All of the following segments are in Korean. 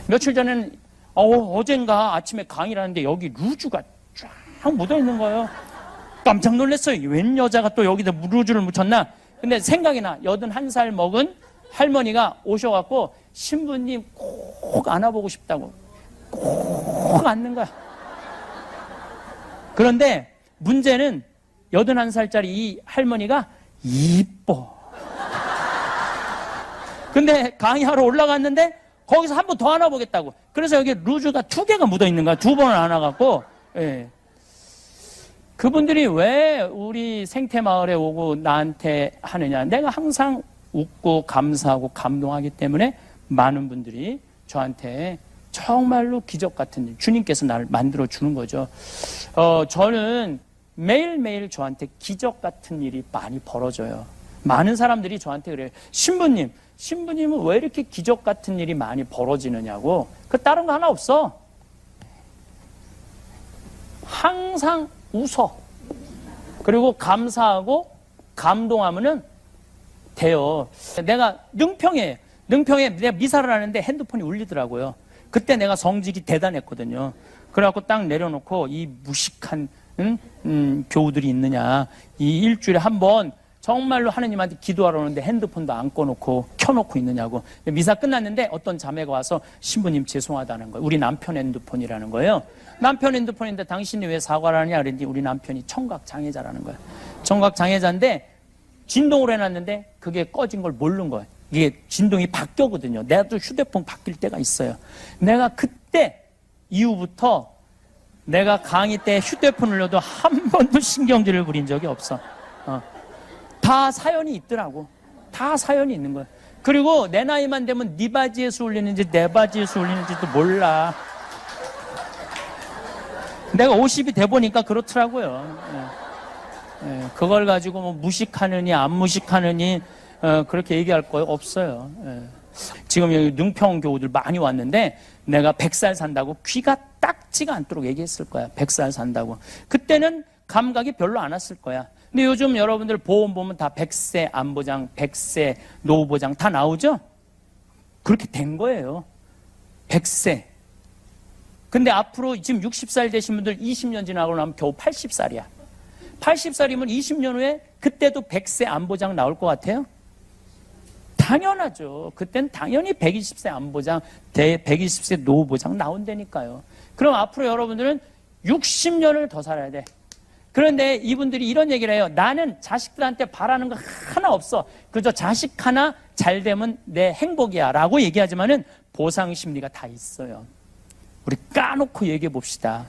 며칠 전에는 어젠가 아침에 강의를 하는데 여기 루즈가 쫙 묻어있는 거예요. 깜짝 놀랐어요. 웬 여자가 또 여기다 루즈를 묻혔나? 근데 생각이 나. 81살 먹은 할머니가 오셔갖고 신부님 꼭 안아보고 싶다고 꼭 안는 거야. 그런데 문제는 81살짜리 이 할머니가 이뻐. 근데 강의하러 올라갔는데 거기서 한 번 더 안아보겠다고. 그래서 여기 루즈가 2개가 묻어있는 거야. 2번을 안아갖고. 예. 그분들이 왜 우리 생태마을에 오고 나한테 하느냐. 내가 항상 웃고 감사하고 감동하기 때문에 많은 분들이 저한테 정말로 기적 같은 일, 주님께서 나를 만들어 주는 거죠. 저는 매일매일 저한테 기적 같은 일이 많이 벌어져요. 많은 사람들이 저한테 그래요. 신부님은 왜 이렇게 기적 같은 일이 많이 벌어지느냐고. 다른 거 하나 없어. 항상 웃어. 그리고 감사하고 감동하면은 돼요. 내가 능평에 내가 미사를 하는데 핸드폰이 울리더라고요. 그때 내가 성질이 대단했거든요. 그래갖고 딱 내려놓고 이 무식한 교우들이 있느냐. 이 일주일에 한 번 정말로 하느님한테 기도하러 오는데 핸드폰도 안 꺼놓고 켜놓고 있느냐고. 미사 끝났는데 어떤 자매가 와서 신부님 죄송하다는 거예요. 우리 남편 핸드폰이라는 거예요. 남편 핸드폰인데 당신이 왜 사과를 하냐 그랬더니 우리 남편이 청각장애자라는 거예요. 청각장애자인데 진동을 해놨는데 그게 꺼진 걸 모르는 거예요. 이게 진동이 바뀌거든요. 내가 또 휴대폰 바뀔 때가 있어요. 내가 그때 이후부터 내가 강의 때 휴대폰을 눌러도 한 번도 신경질을 부린 적이 없어. 다 사연이 있더라고. 다 사연이 있는 거야. 그리고 내 나이만 되면 네 바지에서 울리는지 내 바지에서 울리는지도 몰라. 내가 50이 돼 보니까 그렇더라고요. 그걸 가지고 뭐 무식하느니 안 무식하느니 그렇게 얘기할 거 없어요. 지금 여기 능평 교우들 많이 왔는데 내가 100살 산다고 귀가 닦지가 않도록 얘기했을 거야. 100살 산다고. 그때는 감각이 별로 안 왔을 거야. 근데 요즘 여러분들 보험 보면 다 100세 안보장, 100세 노후보장 다 나오죠? 그렇게 된 거예요. 100세. 근데 앞으로 지금 60살 되신 분들 20년 지나고 나면 겨우 80살이야. 80살이면 20년 후에 그때도 100세 안보장 나올 것 같아요? 당연하죠. 그땐 당연히 120세 안보장, 120세 노후보장 나온다니까요. 그럼 앞으로 여러분들은 60년을 더 살아야 돼. 그런데 이분들이 이런 얘기를 해요. 나는 자식들한테 바라는 거 하나 없어. 그저 자식 하나 잘 되면 내 행복이야 라고 얘기하지만은 보상심리가 다 있어요. 우리 까놓고 얘기해 봅시다.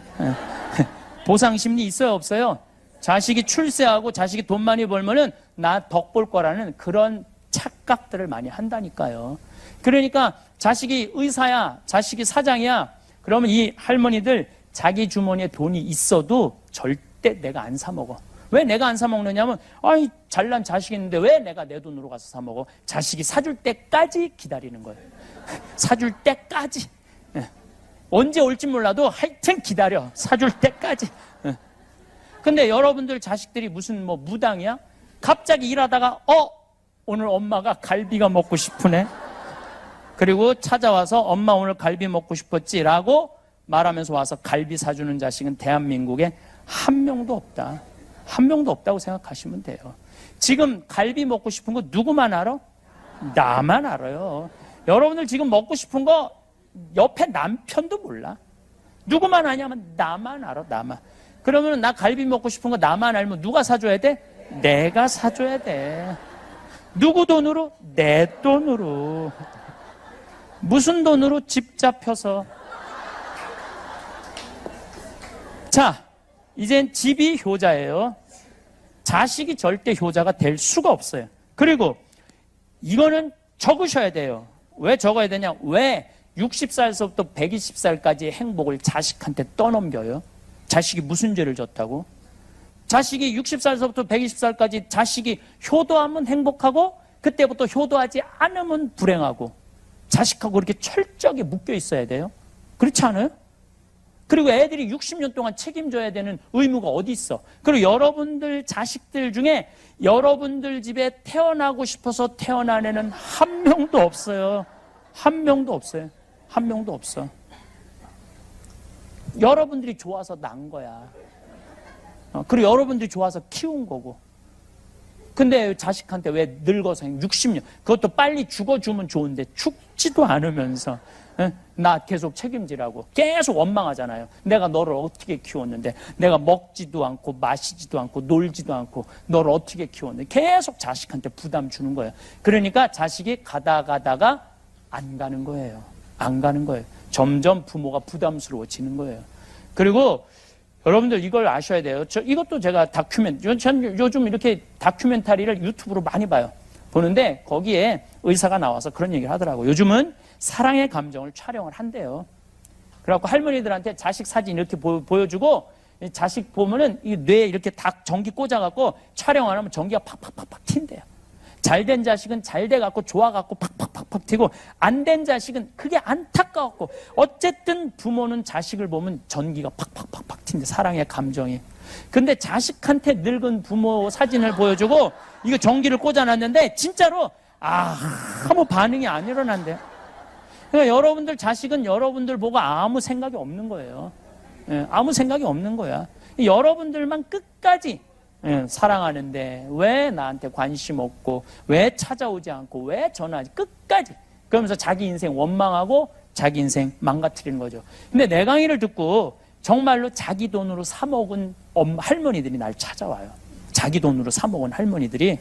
보상심리 있어요 없어요? 자식이 출세하고 자식이 돈 많이 벌면은 나 덕 볼 거라는 그런 착각들을 많이 한다니까요. 그러니까 자식이 의사야, 자식이 사장이야, 그러면 이 할머니들 자기 주머니에 돈이 있어도 절대 내가 안 사 먹어. 왜 내가 안 사 먹느냐면, 아이 잘난 자식이 있는데 왜 내가 내 돈으로 가서 사 먹어? 자식이 사줄 때까지 기다리는 거예요. 사줄 때까지. 언제 올지 몰라도 하여튼 기다려. 사줄 때까지. 근데 여러분들 자식들이 무슨 뭐 무당이야? 갑자기 일하다가 오늘 엄마가 갈비가 먹고 싶으네. 그리고 찾아와서 엄마 오늘 갈비 먹고 싶었지 라고 말하면서 와서 갈비 사주는 자식은 대한민국에 한 명도 없다. 한 명도 없다고 생각하시면 돼요. 지금 갈비 먹고 싶은 거 누구만 알아? 나만 알아요. 여러분들 지금 먹고 싶은 거 옆에 남편도 몰라. 누구만 아냐면 나만 알아. 나만. 그러면 나 갈비 먹고 싶은 거 나만 알면 누가 사줘야 돼? 내가 사줘야 돼. 누구 돈으로? 내 돈으로. 무슨 돈으로? 집 잡혀서. 자, 이젠 집이 효자예요. 자식이 절대 효자가 될 수가 없어요. 그리고 이거는 적으셔야 돼요. 왜 적어야 되냐? 왜 60살서부터 120살까지의 행복을 자식한테 떠넘겨요? 자식이 무슨 죄를 졌다고? 자식이 60살서부터 120살까지 자식이 효도하면 행복하고 그때부터 효도하지 않으면 불행하고 자식하고 그렇게 철저하게 묶여 있어야 돼요? 그렇지 않아요? 그리고 애들이 60년 동안 책임져야 되는 의무가 어디 있어? 그리고 여러분들 자식들 중에 여러분들 집에 태어나고 싶어서 태어난 애는 한 명도 없어요. 한 명도 없어요. 한 명도 없어. 여러분들이 좋아서 낳은 거야. 그리고 여러분들이 좋아서 키운 거고. 근데 자식한테 왜 늙어서 60년, 그것도 빨리 죽어주면 좋은데 죽지도 않으면서 나 계속 책임지라고 계속 원망하잖아요. 내가 너를 어떻게 키웠는데, 내가 먹지도 않고 마시지도 않고 놀지도 않고 너를 어떻게 키웠는데 계속 자식한테 부담 주는 거예요. 그러니까 자식이 가다가 안 가는 거예요. 안 가는 거예요. 점점 부모가 부담스러워지는 거예요. 그리고 여러분들 이걸 아셔야 돼요. 이것도 제가 요즘 이렇게 다큐멘터리를 유튜브로 많이 봐요. 보는데 거기에 의사가 나와서 그런 얘기를 하더라고요. 요즘은 사랑의 감정을 촬영을 한대요. 그래갖고 할머니들한테 자식 사진 이렇게 보여주고, 자식 보면은 이 뇌에 이렇게 딱 전기 꽂아갖고 촬영 안 하면 전기가 팍팍팍팍 튄대요. 잘된 자식은 잘 돼갖고 좋아갖고 팍팍팍팍 튀고, 안 된 자식은 그게 안타까웠고, 어쨌든 부모는 자식을 보면 전기가 팍팍팍팍 튄대, 사랑의 감정이. 근데 자식한테 늙은 부모 사진을 보여주고 이거 전기를 꽂아놨는데 진짜로 아무 반응이 안 일어난대요. 그러니까 여러분들 자식은 여러분들 보고 아무 생각이 없는 거예요. 아무 생각이 없는 거야. 여러분들만 끝까지 사랑하는데 왜 나한테 관심 없고, 왜 찾아오지 않고, 왜 전화하지, 끝까지 그러면서 자기 인생 원망하고 자기 인생 망가뜨리는 거죠. 근데 내 강의를 듣고 정말로 자기 돈으로 사 먹은 할머니들이 날 찾아와요. 자기 돈으로 사 먹은 할머니들이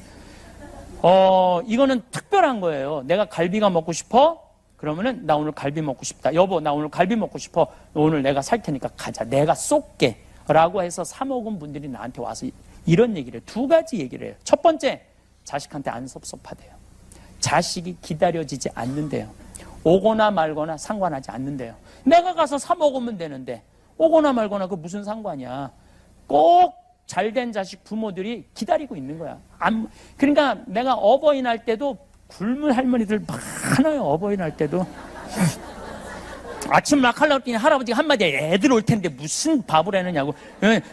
이거는 특별한 거예요. 내가 갈비가 먹고 싶어? 그러면은 나 오늘 갈비 먹고 싶다. 여보, 나 오늘 갈비 먹고 싶어. 오늘 내가 살 테니까 가자. 내가 쏠게. 라고 해서 사 먹은 분들이 나한테 와서 이런 얘기를 해요. 두 가지 얘기를 해요. 첫 번째, 자식한테 안 섭섭하대요. 자식이 기다려지지 않는데요. 오거나 말거나 상관하지 않는데요. 내가 가서 사 먹으면 되는데 오거나 말거나 그 무슨 상관이야. 꼭 잘된 자식 부모들이 기다리고 있는 거야. 그러니까 내가 어버이날 때도 굶은 할머니들 많아요. 어버이날 때도 아침 막 하려고 했더니 할아버지가 한마디 애들 올 텐데 무슨 밥을 해느냐고.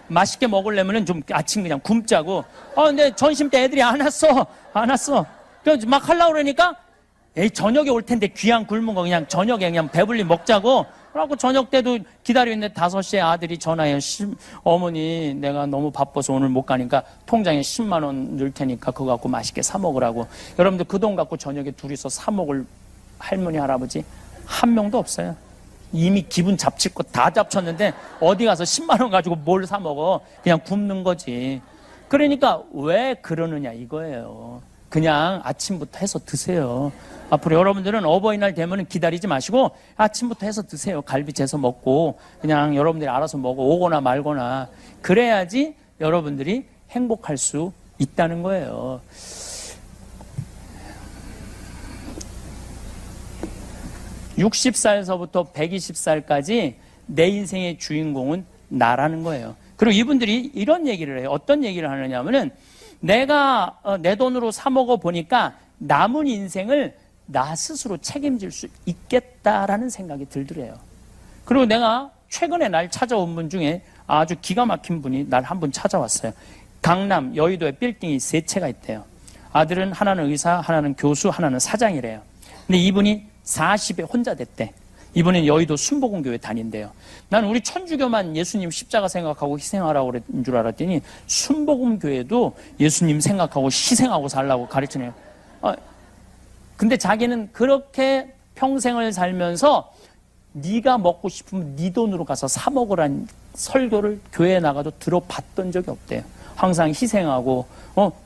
맛있게 먹으려면 좀 아침 그냥 굶자고. 근데 전심 때 애들이 안 왔어. 그래서 막 하려고 그러니까 저녁에 올 텐데 귀한 굶은 거 그냥 저녁에 그냥 배불리 먹자고. 그래갖고 저녁 때도 기다리고 있는데 5시에 아들이 전화해요. 어머니, 내가 너무 바빠서 오늘 못 가니까 통장에 10만 원 넣을 테니까 그거 갖고 맛있게 사 먹으라고. 여러분들 그 돈 갖고 저녁에 둘이서 사 먹을 할머니, 할아버지 한 명도 없어요. 이미 기분 잡칠 거 다 잡쳤는데 어디 가서 10만 원 가지고 뭘 사 먹어. 그냥 굶는 거지. 그러니까 왜 그러느냐 이거예요. 그냥 아침부터 해서 드세요. 앞으로 여러분들은 어버이날 되면 기다리지 마시고 아침부터 해서 드세요. 갈비 재서 먹고 그냥 여러분들이 알아서 먹어. 오거나 말거나. 그래야지 여러분들이 행복할 수 있다는 거예요. (60살서부터) (120살까지) 내 인생의 주인공은 나라는 거예요. 그리고 이분들이 이런 얘기를 해요. 어떤 얘기를 하느냐 하면은, 내가 내 돈으로 사 먹어 보니까 남은 인생을 나 스스로 책임질 수 있겠다라는 생각이 들더래요. 그리고 내가 최근에 날 찾아온 분 중에 아주 기가 막힌 분이 날 한 분 찾아왔어요. 강남 여의도에 빌딩이 3채가 있대요. 아들은 하나는 의사, 하나는 교수, 하나는 사장이래요. 근데 이분이 40에 혼자 됐대. 이번엔 여의도 순복음교회 다닌대요. 난 우리 천주교만 예수님 십자가 생각하고 희생하라고 그랬는 줄 알았더니 순복음교회도 예수님 생각하고 희생하고 살라고 가르치네요. 근데 자기는 그렇게 평생을 살면서 네가 먹고 싶으면 네 돈으로 가서 사 먹으란 설교를 교회에 나가도 들어봤던 적이 없대요. 항상 희생하고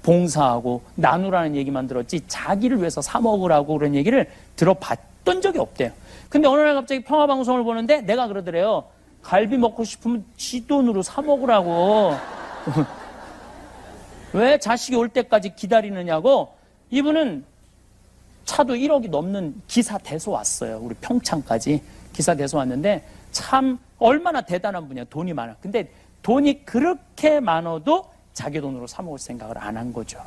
봉사하고 나누라는 얘기만 들었지 자기를 위해서 사 먹으라고 그런 얘기를 들어봤던 적이 없대요. 근데 어느 날 갑자기 평화방송을 보는데 내가 그러더래요. 갈비 먹고 싶으면 지 돈으로 사 먹으라고. 왜 자식이 올 때까지 기다리느냐고. 이분은 차도 1억이 넘는 기사 대소 왔어요. 우리 평창까지 기사 대소 왔는데 참 얼마나 대단한 분이야. 돈이 많아. 근데 돈이 그렇게 많아도 자기 돈으로 사 먹을 생각을 안 한 거죠.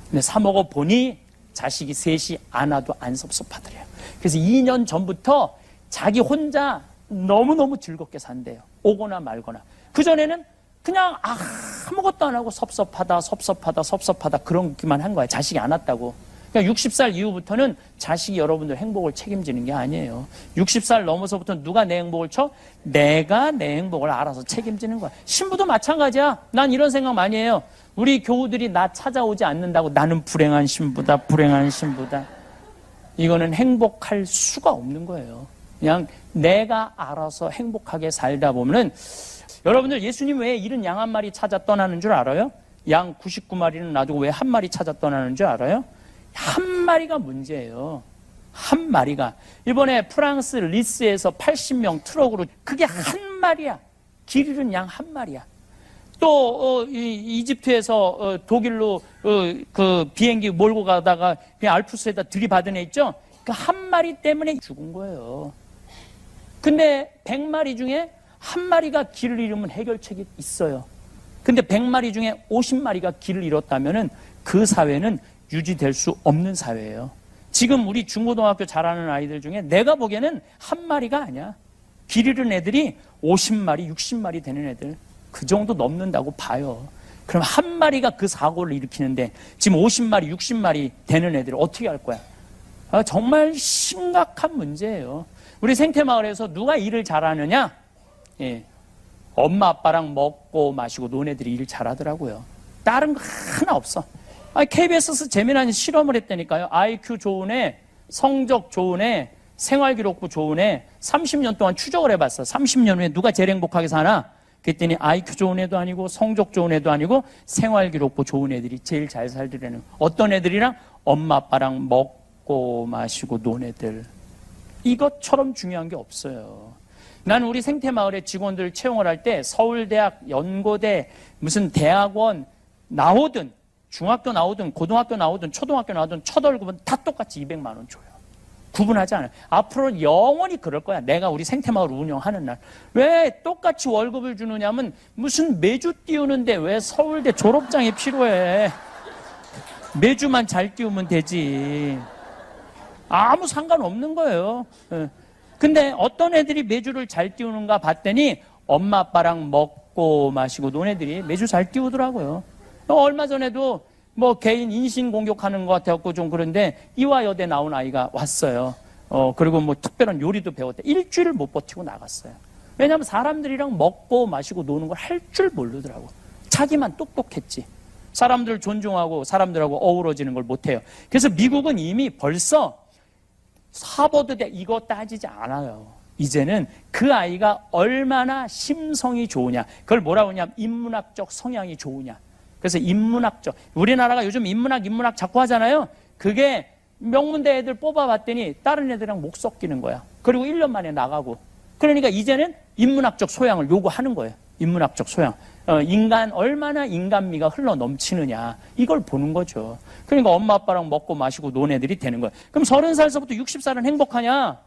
근데 사 먹어 보니 자식이 셋이 안 와도 안 섭섭하더래요. 그래서 2년 전부터 자기 혼자 너무너무 즐겁게 산대요. 오거나 말거나. 그전에는 그냥 아무것도 안 하고 섭섭하다 그런기만 한 거야. 자식이 안 왔다고. 그러니까 60살 이후부터는 자식이 여러분들 행복을 책임지는 게 아니에요. 60살 넘어서부터 누가 내 행복을 쳐? 내가 내 행복을 알아서 책임지는 거야. 신부도 마찬가지야. 난 이런 생각 많이 해요. 우리 교우들이 나 찾아오지 않는다고 나는 불행한 신부다, 불행한 신부다. 이거는 행복할 수가 없는 거예요. 그냥 내가 알아서 행복하게 살다 보면은 여러분들 예수님 왜 71마리 찾아 떠나는 줄 알아요? 양 99마리는 놔두고 왜 한 마리 찾아 떠나는 줄 알아요? 한 마리가 문제예요. 한 마리가. 이번에 프랑스 리스에서 80명 트럭으로 그게 한 마리야. 길 잃은 양 한 마리야. 또 이집트에서 독일로 그 비행기 몰고 가다가 그냥 알프스에다 들이받은 애 있죠? 그 한 마리 때문에 죽은 거예요. 근데 100마리 중에 한 마리가 길을 잃으면 해결책이 있어요. 근데 100마리 중에 50마리가 길을 잃었다면은 그 사회는 유지될 수 없는 사회예요. 지금 우리 중고등학교 잘하는 아이들 중에 내가 보기에는 한 마리가 아니야. 길 잃은 애들이 50마리, 60마리 되는 애들. 그 정도 넘는다고 봐요. 그럼 한 마리가 그 사고를 일으키는데 지금 50마리, 60마리 되는 애들 어떻게 할 거야? 정말 심각한 문제예요. 우리 생태마을에서 누가 일을 잘하느냐? 예. 엄마 아빠랑 먹고 마시고 논 애들이 일 잘하더라고요. 다른 거 하나 없어. KBS에서 재미난 실험을 했다니까요. IQ 좋은 애, 성적 좋은 애, 생활기록부 좋은 애 30년 동안 추적을 해봤어. 30년 후에 누가 제일 행복하게 사나? 그랬더니 IQ 좋은 애도 아니고 성적 좋은 애도 아니고 생활기록부 좋은 애들이 제일 잘 살더라는. 어떤 애들이랑? 엄마 아빠랑 먹고 마시고 논 애들. 이것처럼 중요한 게 없어요. 나는 우리 생태마을의 직원들 채용을 할 때 서울대학, 연고대, 무슨 대학원 나오든 중학교 나오든 고등학교 나오든 초등학교 나오든 첫 월급은 다 똑같이 200만 원 줘요. 구분하지 않아요. 앞으로 영원히 그럴 거야. 내가 우리 생태마을 운영하는 날. 왜 똑같이 월급을 주느냐면 무슨 매주 띄우는데 왜 서울대 졸업장이 필요해. 매주만 잘 띄우면 되지. 아무 상관없는 거예요. 근데 어떤 애들이 매주를 잘 띄우는가 봤더니 엄마 아빠랑 먹고 마시고 논 애들이 매주 잘 띄우더라고요. 얼마 전에도 뭐 개인 인신공격하는 것 같아갖고 좀 그런데 이화여대 나온 아이가 왔어요. 그리고 뭐 특별한 요리도 배웠대. 일주일을 못 버티고 나갔어요. 왜냐하면 사람들이랑 먹고 마시고 노는 걸 할 줄 모르더라고. 자기만 똑똑했지. 사람들 존중하고 사람들하고 어우러지는 걸 못해요. 그래서 미국은 이미 벌써 하버드대 이거 따지지 않아요. 이제는 그 아이가 얼마나 심성이 좋으냐. 그걸 뭐라고 하냐면 인문학적 성향이 좋으냐. 그래서 인문학적. 우리나라가 요즘 인문학 자꾸 하잖아요. 그게 명문대 애들 뽑아봤더니 다른 애들이랑 목 섞이는 거야. 그리고 1년 만에 나가고. 그러니까 이제는 인문학적 소양을 요구하는 거예요. 인문학적 소양. 인간 얼마나 인간미가 흘러 넘치느냐. 이걸 보는 거죠. 그러니까 엄마 아빠랑 먹고 마시고 논 애들이 되는 거예요. 그럼 30살서부터 60살은 행복하냐?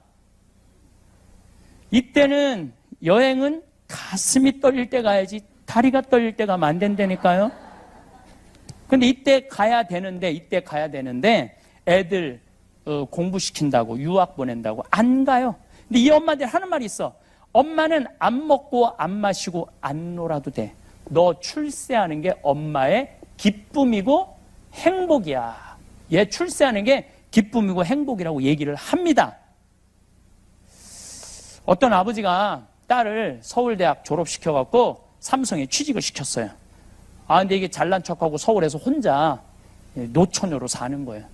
이때는 여행은 가슴이 떨릴 때 가야지 다리가 떨릴 때 가면 안 된다니까요. 근데 이때 가야 되는데 애들 공부시킨다고 유학 보낸다고 안 가요. 근데 이 엄마들 하는 말이 있어. 엄마는 안 먹고 안 마시고 안 놀아도 돼. 너 출세하는 게 엄마의 기쁨이고 행복이야. 얘 출세하는 게 기쁨이고 행복이라고 얘기를 합니다. 어떤 아버지가 딸을 서울대학 졸업시켜갖고 삼성에 취직을 시켰어요. 근데 이게 잘난 척하고 서울에서 혼자 노처녀로 사는 거예요.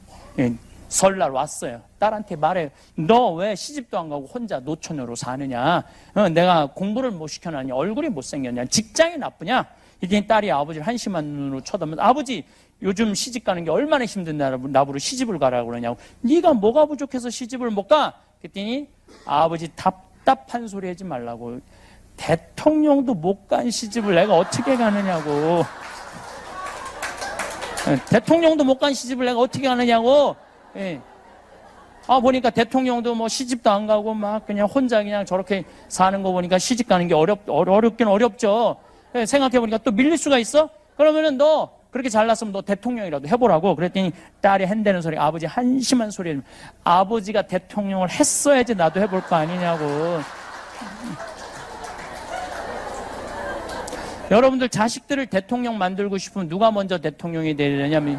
설날 왔어요. 딸한테 말해요. 너 왜 시집도 안 가고 혼자 노처녀로 사느냐. 내가 공부를 못 시켜놨냐. 얼굴이 못생겼냐. 직장이 나쁘냐. 이랬더니 딸이 아버지를 한심한 눈으로 쳐다보면서 아버지 요즘 시집 가는 게 얼마나 힘든데 나보고 시집을 가라고 그러냐고. 네가 뭐가 부족해서 시집을 못 가? 그랬더니 아버지 답답한 소리 하지 말라고. 대통령도 못 간 시집을 내가 어떻게 가느냐고. 대통령도 못 간 시집을 내가 어떻게 가느냐고. 예. 보니까 대통령도 뭐 시집도 안 가고 막 그냥 혼자 그냥 저렇게 사는 거 보니까 시집 가는 게 어렵긴 어렵죠. 예, 생각해보니까 또 밀릴 수가 있어? 그러면은 너 그렇게 잘났으면 너 대통령이라도 해보라고. 그랬더니 딸이 한다는 소리, 아버지 한심한 소리. 아버지가 대통령을 했어야지 나도 해볼 거 아니냐고. 여러분들 자식들을 대통령 만들고 싶으면 누가 먼저 대통령이 되려냐면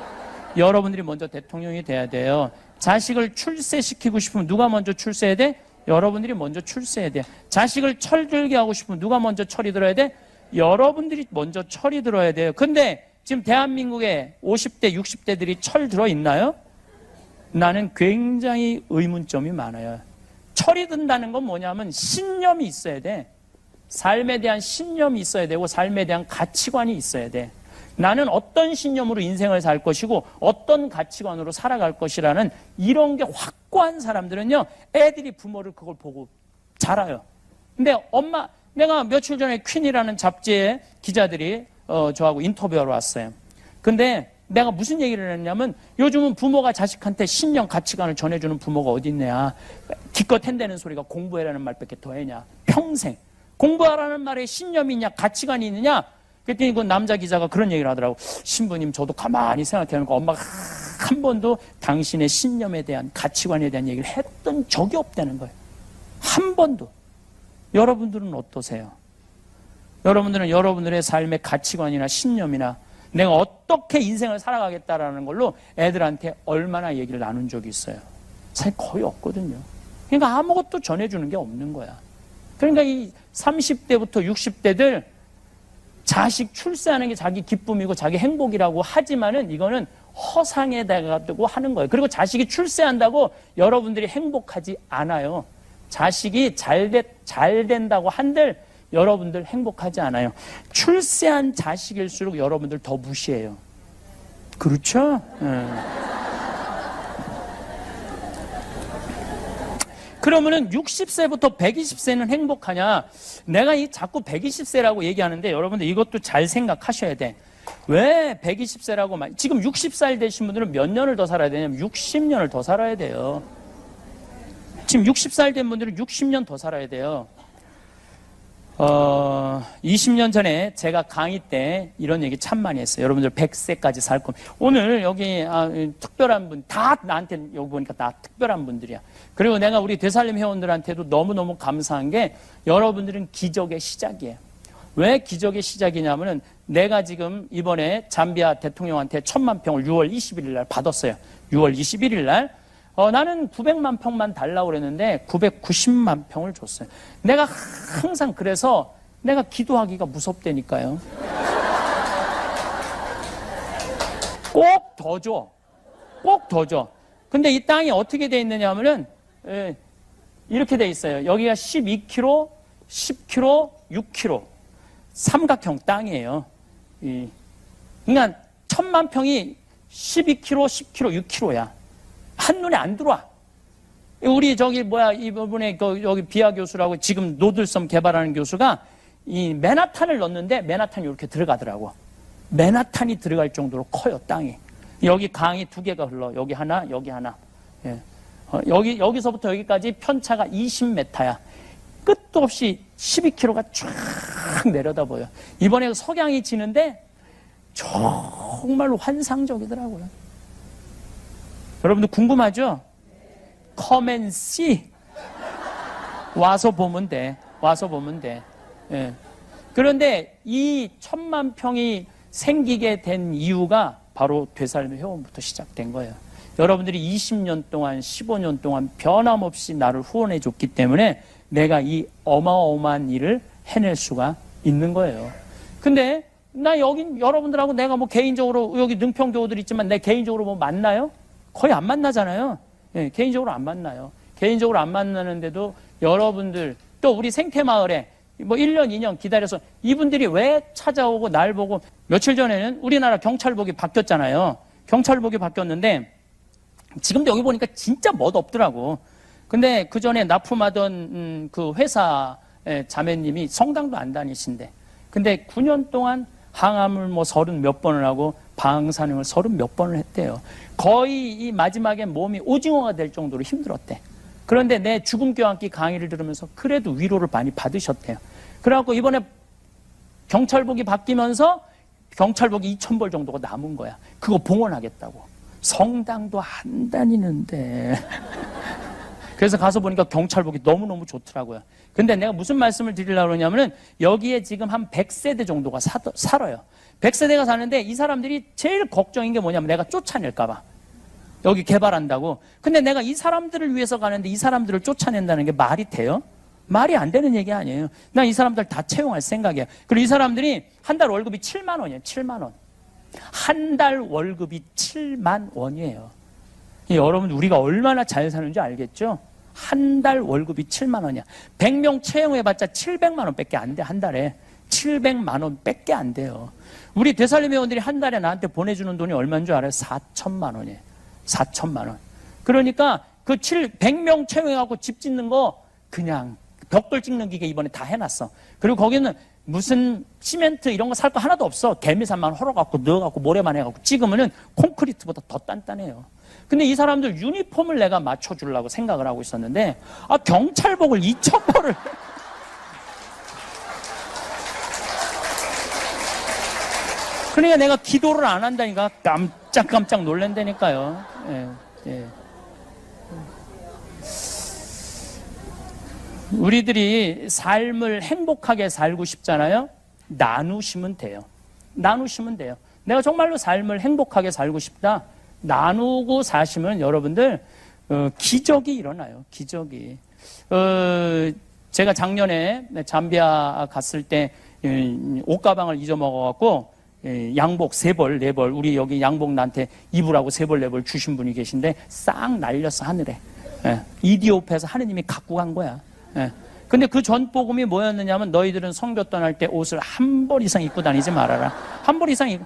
여러분들이 먼저 대통령이 돼야 돼요. 자식을 출세시키고 싶으면 누가 먼저 출세해야 돼? 여러분들이 먼저 출세해야 돼. 자식을 철들게 하고 싶으면 누가 먼저 철이 들어야 돼? 여러분들이 먼저 철이 들어야 돼요. 근데 지금 대한민국의 50대, 60대들이 철 들어 있나요? 나는 굉장히 의문점이 많아요. 철이 든다는 건 뭐냐면 신념이 있어야 돼. 삶에 대한 신념이 있어야 되고 삶에 대한 가치관이 있어야 돼. 나는 어떤 신념으로 인생을 살 것이고 어떤 가치관으로 살아갈 것이라는 이런 게 확고한 사람들은요, 애들이 부모를 그걸 보고 자라요. 근데 내가 며칠 전에 퀸이라는 잡지에 기자들이 저하고 인터뷰하러 왔어요. 근데 내가 무슨 얘기를 했냐면 요즘은 부모가 자식한테 신념 가치관을 전해주는 부모가 어디 있냐. 기껏 핸대는 소리가 공부해라는 말밖에 더 했냐. 평생 공부하라는 말에 신념이 있냐 가치관이 있느냐. 그랬더니 그 남자 기자가 그런 얘기를 하더라고. 신부님 저도 가만히 생각해보니까 엄마가 한 번도 당신의 신념에 대한 가치관에 대한 얘기를 했던 적이 없다는 거예요. 한 번도. 여러분들은 어떠세요? 여러분들은 여러분들의 삶의 가치관이나 신념이나 내가 어떻게 인생을 살아가겠다라는 걸로 애들한테 얼마나 얘기를 나눈 적이 있어요? 사실 거의 없거든요. 그러니까 아무것도 전해주는 게 없는 거야. 그러니까 이 30대부터 60대들 자식 출세하는 게 자기 기쁨이고 자기 행복이라고 하지만은 이거는 허상에다가 두고 하는 거예요. 그리고 자식이 출세한다고 여러분들이 행복하지 않아요. 자식이 잘 된다고 한들 여러분들 행복하지 않아요. 출세한 자식일수록 여러분들 더 무시해요. 그렇죠? 그러면은 60세부터 120세는 행복하냐? 내가 자꾸 120세라고 얘기하는데 여러분들 이것도 잘 생각하셔야 돼. 왜 120세라고 지금 60살 되신 분들은 몇 년을 더 살아야 되냐면 60년을 더 살아야 돼요. 지금 60살 된 분들은 60년 더 살아야 돼요. 20년 전에 제가 강의 때 이런 얘기 참 많이 했어요. 여러분들 100세까지 살 겁니다. 오늘 여기 특별한 분, 다 나한테 여기 보니까 다 특별한 분들이야. 그리고 내가 우리 되살림 회원들한테도 너무너무 감사한 게 여러분들은 기적의 시작이에요. 왜 기적의 시작이냐면은 내가 지금 이번에 잠비아 대통령한테 1000만 평을 6월 21일 날 받았어요. 6월 21일 날. 나는 900만 평만 달라고 그랬는데 990만 평을 줬어요. 내가 항상 그래서 내가 기도하기가 무섭다니까요. 꼭 더 줘. 꼭 더 줘. 근데 이 땅이 어떻게 돼 있느냐 하면은 이렇게 돼 있어요. 여기가 12km, 10km, 6km. 삼각형 땅이에요. 그러니까 1000만 평이 12km, 10km, 6km야. 한눈에 안 들어와. 우리 이번에 여기 비아 교수라고 지금 노들섬 개발하는 교수가 이 맨하탄을 넣었는데 맨하탄이 이렇게 들어가더라고. 맨하탄이 들어갈 정도로 커요, 땅이. 여기 강이 2개가 흘러. 여기 하나, 여기 하나. 예. 여기서부터 여기까지 편차가 20m야. 끝도 없이 12km가 쫙 내려다 보여. 이번에 석양이 지는데 정말로 환상적이더라고요. 여러분들 궁금하죠? Come and see. 와서 보면 돼. 와서 보면 돼. 예. 그런데 이 1000만 평이 생기게 된 이유가 바로 되살림 회원부터 시작된 거예요. 여러분들이 20년 동안, 15년 동안 변함없이 나를 후원해 줬기 때문에 내가 이 어마어마한 일을 해낼 수가 있는 거예요. 근데 나 여기 여러분들하고 내가 뭐 개인적으로 여기 능평교우들 있지만 내 개인적으로 뭐 만나요? 거의 안 만나잖아요. 예, 개인적으로 안 만나요. 개인적으로 안 만나는데도 여러분들 또 우리 생태마을에 뭐 1년, 2년 기다려서 이분들이 왜 찾아오고 날 보고 며칠 전에는 우리나라 경찰복이 바뀌었잖아요. 경찰복이 바뀌었는데 지금도 여기 보니까 진짜 멋없더라고. 근데 그 전에 납품하던 그 회사 자매님이 성당도 안 다니신데 근데 9년 동안 항암을 뭐 30 몇 번을 하고 방사능을 30 몇 번을 했대요. 거의 이 마지막에 몸이 오징어가 될 정도로 힘들었대. 그런데 내 죽음과 함께 강의를 들으면서 그래도 위로를 많이 받으셨대요. 그래갖고 이번에 경찰복이 바뀌면서 경찰복이 2000벌 정도가 남은 거야. 그거 봉헌하겠다고. 성당도 안 다니는데 그래서 가서 보니까 경찰복이 너무너무 좋더라고요. 근데 내가 무슨 말씀을 드리려고 그러냐면은 여기에 지금 한 100세대 정도가 살아요. 100세대가 사는데 이 사람들이 제일 걱정인 게 뭐냐면 내가 쫓아낼까봐. 여기 개발한다고. 근데 내가 이 사람들을 위해서 가는데 이 사람들을 쫓아낸다는 게 말이 돼요? 말이 안 되는 얘기 아니에요. 난 이 사람들 다 채용할 생각이야. 그리고 이 사람들이 한 달 월급이 7만 원이에요. 7만 원. 한 달 월급이 7만 원이에요. 여러분 우리가 얼마나 잘 사는지 알겠죠? 한 달 월급이 7만 원이야. 100명 채용해봤자 700만 원 밖에 안 돼. 한 달에. 700만 원 밖에 안 돼요. 우리 되살림 회원들이 한 달에 나한테 보내주는 돈이 얼마인 줄 알아요? 4천만 원이에요. 4천만 원. 그러니까 그 100명 채용해갖고 집 짓는 거 그냥 벽돌 찍는 기계 이번에 다 해놨어. 그리고 거기는 무슨 시멘트 이런 거 살 거 하나도 없어. 개미산만 헐어갖고 넣어갖고 모래만 해갖고 찍으면은 콘크리트보다 더 단단해요. 근데 이 사람들 유니폼을 내가 맞춰주려고 생각을 하고 있었는데 경찰복을 2,000벌을 그러니까 내가 기도를 안 한다니까 깜짝깜짝 놀란다니까요. 예, 예. 우리들이 삶을 행복하게 살고 싶잖아요. 나누시면 돼요. 나누시면 돼요. 내가 정말로 삶을 행복하게 살고 싶다. 나누고 사시면 여러분들 기적이 일어나요. 기적이. 제가 작년에 잠비아 갔을 때 옷가방을 잊어먹어갖고 양복 3벌, 4벌 우리 여기 양복 나한테 입으라고 3벌, 4벌 주신 분이 계신데 싹 날렸어 하늘에. 이디오페에서 하느님이 갖고 간 거야. 근데 그 전복음이 뭐였느냐면 너희들은 선교 떠날 때 옷을 한 벌 이상 입고 다니지 말아라. 한 벌 이상 입고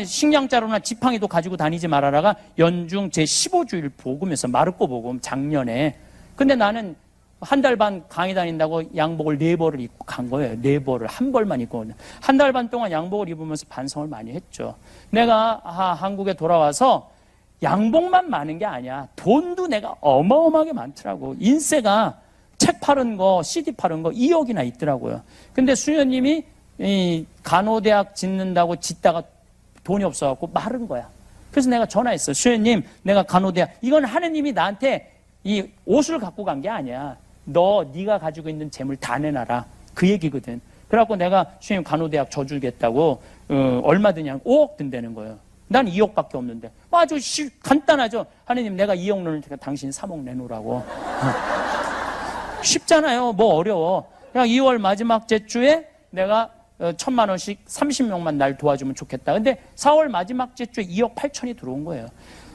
식량자루나 지팡이도 가지고 다니지 말아라가 연중 제15주일 복음에서 마르코 복음 작년에. 근데 나는 한 달 반 강의 다닌다고 양복을 4벌을 입고 간 거예요. 4벌을 한 벌만 입고. 한 달 반 동안 양복을 입으면서 반성을 많이 했죠. 내가 한국에 돌아와서 양복만 많은 게 아니야. 돈도 내가 어마어마하게 많더라고. 인세가 책 파는 거, CD 파는 거 2억이나 있더라고요. 근데 수녀님이 간호대학 짓는다고 짓다가 돈이 없어갖고 마른 거야. 그래서 내가 전화했어. 수녀님, 내가 간호대학, 이건 하느님이 나한테 이 옷을 갖고 간 게 아니야. 네가 가지고 있는 재물 다 내놔라. 그 얘기거든. 그래갖고 내가 수녀님 간호대학 져주겠다고 얼마 드냐? 5억 든다는 거예요. 난 2억밖에 없는데. 아주 간단하죠. 하느님, 내가 2억 넣을 테니까 당신 3억 내놓으라고. 쉽잖아요. 뭐 어려워. 그냥 2월 마지막 주에 내가 1,000만 원씩 30명만 날 도와주면 좋겠다. 근데 4월 마지막 주에 2억 8천이 들어온 거예요.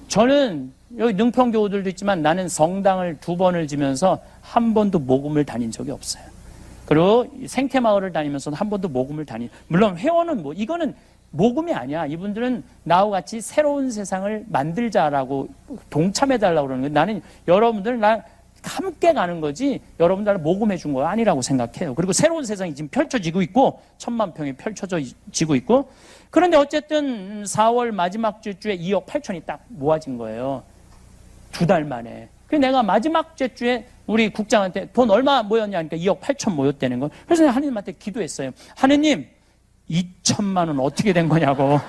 저는 여기 능평교우들도 있지만 나는 성당을 2번을 지면서 한 번도 모금을 다닌 적이 없어요. 그리고 생태마을을 다니면서도 한 번도 모금을 물론 회원은 이거는 모금이 아니야. 이분들은 나와 같이 새로운 세상을 만들자라고 동참해달라고 그러는 거예요. 나는 여러분들 함께 가는 거지 여러분들 모금해 준 거 아니라고 생각해요. 그리고 새로운 세상이 지금 펼쳐지고 있고 1,000만 평이 펼쳐지고 있고. 그런데 어쨌든 4월 마지막 주에 2억 8천이 딱 모아진 거예요. 2달 만에. 그래서 내가 마지막 주에 우리 국장한테 돈 얼마 모였냐 하니까 2억 8천 모였다는 거. 그래서 내가 하느님한테 기도했어요. 하느님, 2천만 원 어떻게 된 거냐고.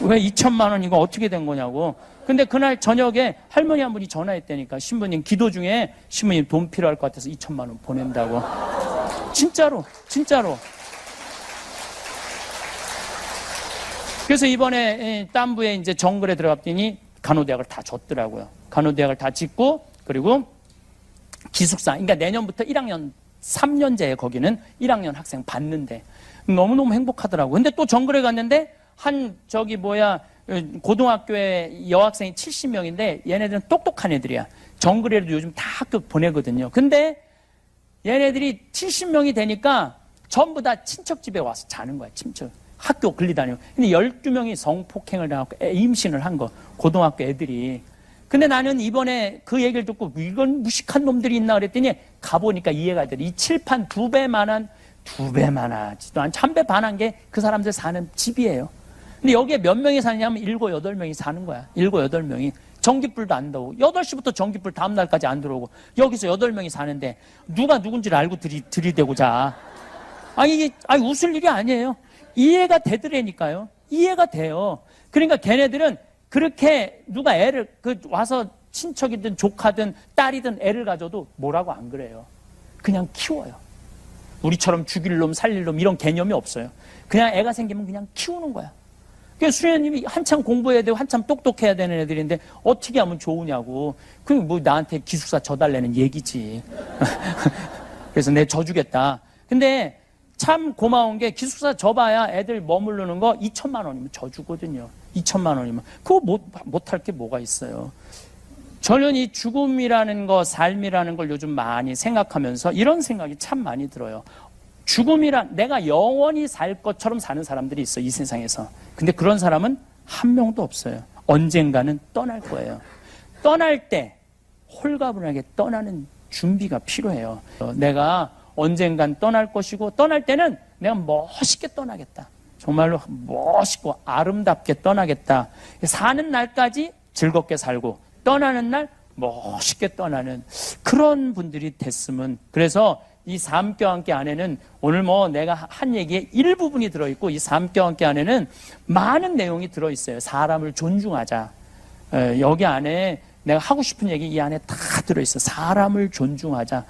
왜 2천만 원 이거 어떻게 된 거냐고. 근데 그날 저녁에 할머니 한 분이 전화했다니까. 신부님 기도 중에 신부님 돈 필요할 것 같아서 2천만 원 보낸다고. 진짜로. 그래서 이번에 땀부에 이제 정글에 들어갔더니 간호대학을 다 줬더라고요. 간호대학을 다 짓고 그리고 기숙사. 그러니까 내년부터 1학년 3년제에 거기는 1학년 학생 받는데 너무너무 행복하더라고요. 근데 또 정글에 갔는데 고등학교에 여학생이 70명인데 얘네들은 똑똑한 애들이야. 정글에도 요즘 다 학교 보내거든요. 근데 얘네들이 70명이 되니까 전부 다 친척 집에 와서 자는 거야. 친척. 학교 근리다니고. 근데 12명이 성폭행을 당하고 임신을 한 거. 고등학교 애들이. 근데 나는 이번에 그 얘기를 듣고 이건 무식한 놈들이 있나 그랬더니 가보니까 이해가 돼. 이 칠판 2배만한 2배만하지도 않 1배 반한 게 그 사람들 사는 집이에요. 근데 여기에 몇 명이 사느냐면 7, 8명이 사는 거야. 7, 8명이. 전기불도 안 들어오고 8시부터 전기불 다음날까지 안 들어오고 여기서 8명이 사는데 누가 누군지를 알고 들이대고 자. 이게 웃을 일이 아니에요. 이해가 되더라니까요. 이해가 돼요. 그러니까 걔네들은 그렇게 누가 애를 와서 친척이든 조카든 딸이든 애를 가져도 뭐라고 안 그래요. 그냥 키워요. 우리처럼 죽일 놈 살릴 놈 이런 개념이 없어요. 그냥 애가 생기면 그냥 키우는 거야. 그러니까 수녀님이 한참 공부해야 되고 한참 똑똑해야 되는 애들인데 어떻게 하면 좋으냐고. 그게 뭐 나한테 기숙사 져달라는 얘기지. 그래서 내 져주겠다. 근데 참 고마운 게 기숙사 져봐야 애들 머무르는 거 2천만 원이면 져주거든요. 2천만 원이면. 그거 못할 게 뭐가 있어요. 저는 이 죽음이라는 거, 삶이라는 걸 요즘 많이 생각하면서 이런 생각이 참 많이 들어요. 죽음이란 내가 영원히 살 것처럼 사는 사람들이 있어, 이 세상에서. 근데 그런 사람은 한 명도 없어요. 언젠가는 떠날 거예요. 떠날 때 홀가분하게 떠나는 준비가 필요해요. 내가 언젠간 떠날 것이고 떠날 때는 내가 멋있게 떠나겠다. 정말로 멋있고 아름답게 떠나겠다. 사는 날까지 즐겁게 살고 떠나는 날 멋있게 떠나는 그런 분들이 됐으면. 그래서 이 삶과 함께 안에는 오늘 뭐 내가 한 얘기의 일부분이 들어있고 이 삶과 함께 안에는 많은 내용이 들어있어요. 사람을 존중하자. 여기 안에 내가 하고 싶은 얘기 이 안에 다 들어있어. 사람을 존중하자.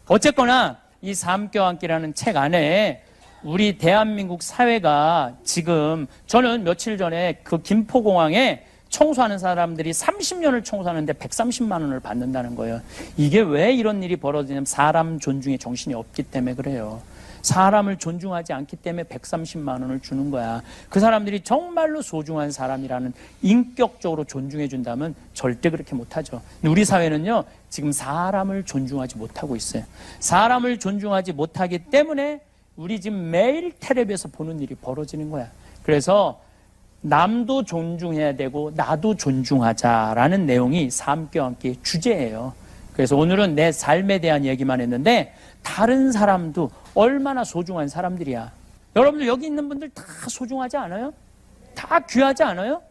어쨌거나 이 삶과 함께라는 책 안에 우리 대한민국 사회가 지금 저는 며칠 전에 그 김포공항에 청소하는 사람들이 30년을 청소하는데 130만 원을 받는다는 거예요. 이게 왜 이런 일이 벌어지냐면 사람 존중의 정신이 없기 때문에 그래요. 사람을 존중하지 않기 때문에 130만 원을 주는 거야. 그 사람들이 정말로 소중한 사람이라는 인격적으로 존중해 준다면 절대 그렇게 못하죠. 근데 우리 사회는요, 지금 사람을 존중하지 못하고 있어요. 사람을 존중하지 못하기 때문에 우리 지금 매일 텔레비에서 보는 일이 벌어지는 거야. 그래서 남도 존중해야 되고 나도 존중하자라는 내용이 삶과 함께 주제예요. 그래서 오늘은 내 삶에 대한 얘기만 했는데 다른 사람도 얼마나 소중한 사람들이야. 여러분들 여기 있는 분들 다 소중하지 않아요? 다 귀하지 않아요?